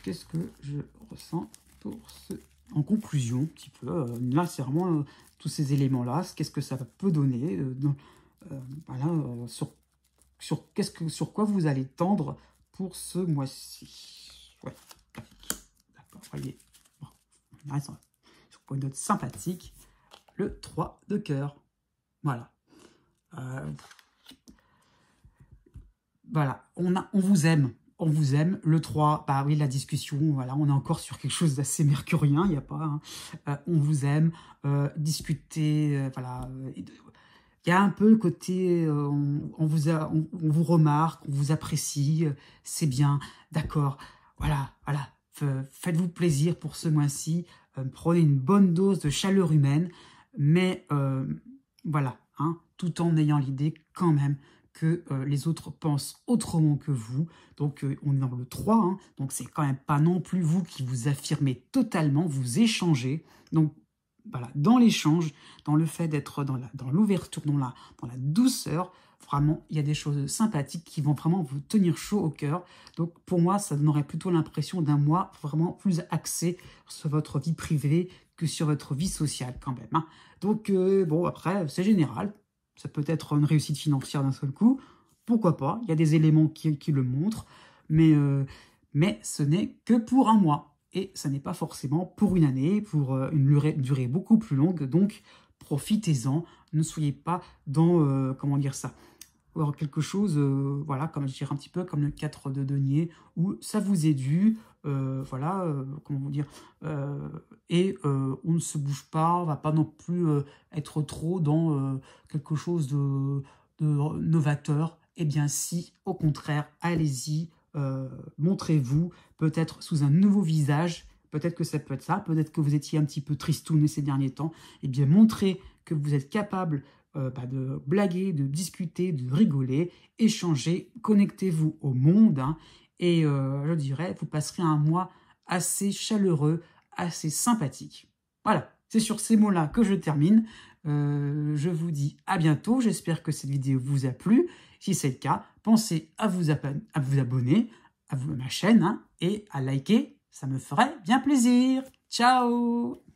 Speaker 2: Qu'est-ce que je ressens pour ce... En conclusion, un petit peu, là, c'est vraiment tous ces éléments-là, qu'est-ce que ça peut donner, voilà, sur quoi vous allez tendre pour ce mois-ci. Ouais, d'accord, voyez. Bon, on reste sur une note sympathique, le 3 de cœur. Voilà. Voilà, on vous aime. On vous aime. Le 3, bah oui, la discussion, voilà, on est encore sur quelque chose d'assez mercurien, il n'y a pas. Hein. On vous aime, discuter, voilà. Il y a un peu le côté, on vous remarque, on vous apprécie, c'est bien, d'accord. Voilà, voilà. Faites-vous plaisir pour ce mois-ci. Prenez une bonne dose de chaleur humaine, mais voilà, hein, tout en ayant l'idée quand même que les autres pensent autrement que vous. Donc, on est dans le 3, hein, donc c'est quand même pas non plus vous qui vous affirmez totalement, vous échangez. Donc, voilà, dans l'échange, dans le fait d'être dans l'ouverture, dans la douceur, vraiment, il y a des choses sympathiques qui vont vraiment vous tenir chaud au cœur. Donc, pour moi, ça donnerait plutôt l'impression d'un mois vraiment plus axé sur votre vie privée que sur votre vie sociale quand même. Hein. Donc, bon, après, c'est général. Ça peut être une réussite financière d'un seul coup. Pourquoi pas? Il y a des éléments qui le montrent. Mais ce n'est que pour un mois. Et ça n'est pas forcément pour une année, pour une durée beaucoup plus longue. Donc, profitez-en. Ne soyez pas dans, comment dire ça, alors quelque chose, voilà, comme je dirais un petit peu comme le 4 de denier, où ça vous est dû, voilà, comment vous dire, et on ne se bouge pas, on ne va pas non plus être trop dans quelque chose de novateur. Eh bien si, au contraire, allez-y, montrez-vous, peut-être sous un nouveau visage, peut-être que ça peut être ça, peut-être que vous étiez un petit peu tristouné ces derniers temps, eh bien montrez que vous êtes capable de blaguer, de discuter, de rigoler, échanger, connectez-vous au monde, hein, et je dirais, vous passerez un mois assez chaleureux, assez sympathique. Voilà, c'est sur ces mots-là que je termine. Je vous dis à bientôt, j'espère que cette vidéo vous a plu. Si c'est le cas, pensez à vous abonner à ma chaîne, hein, et à liker, ça me ferait bien plaisir. Ciao!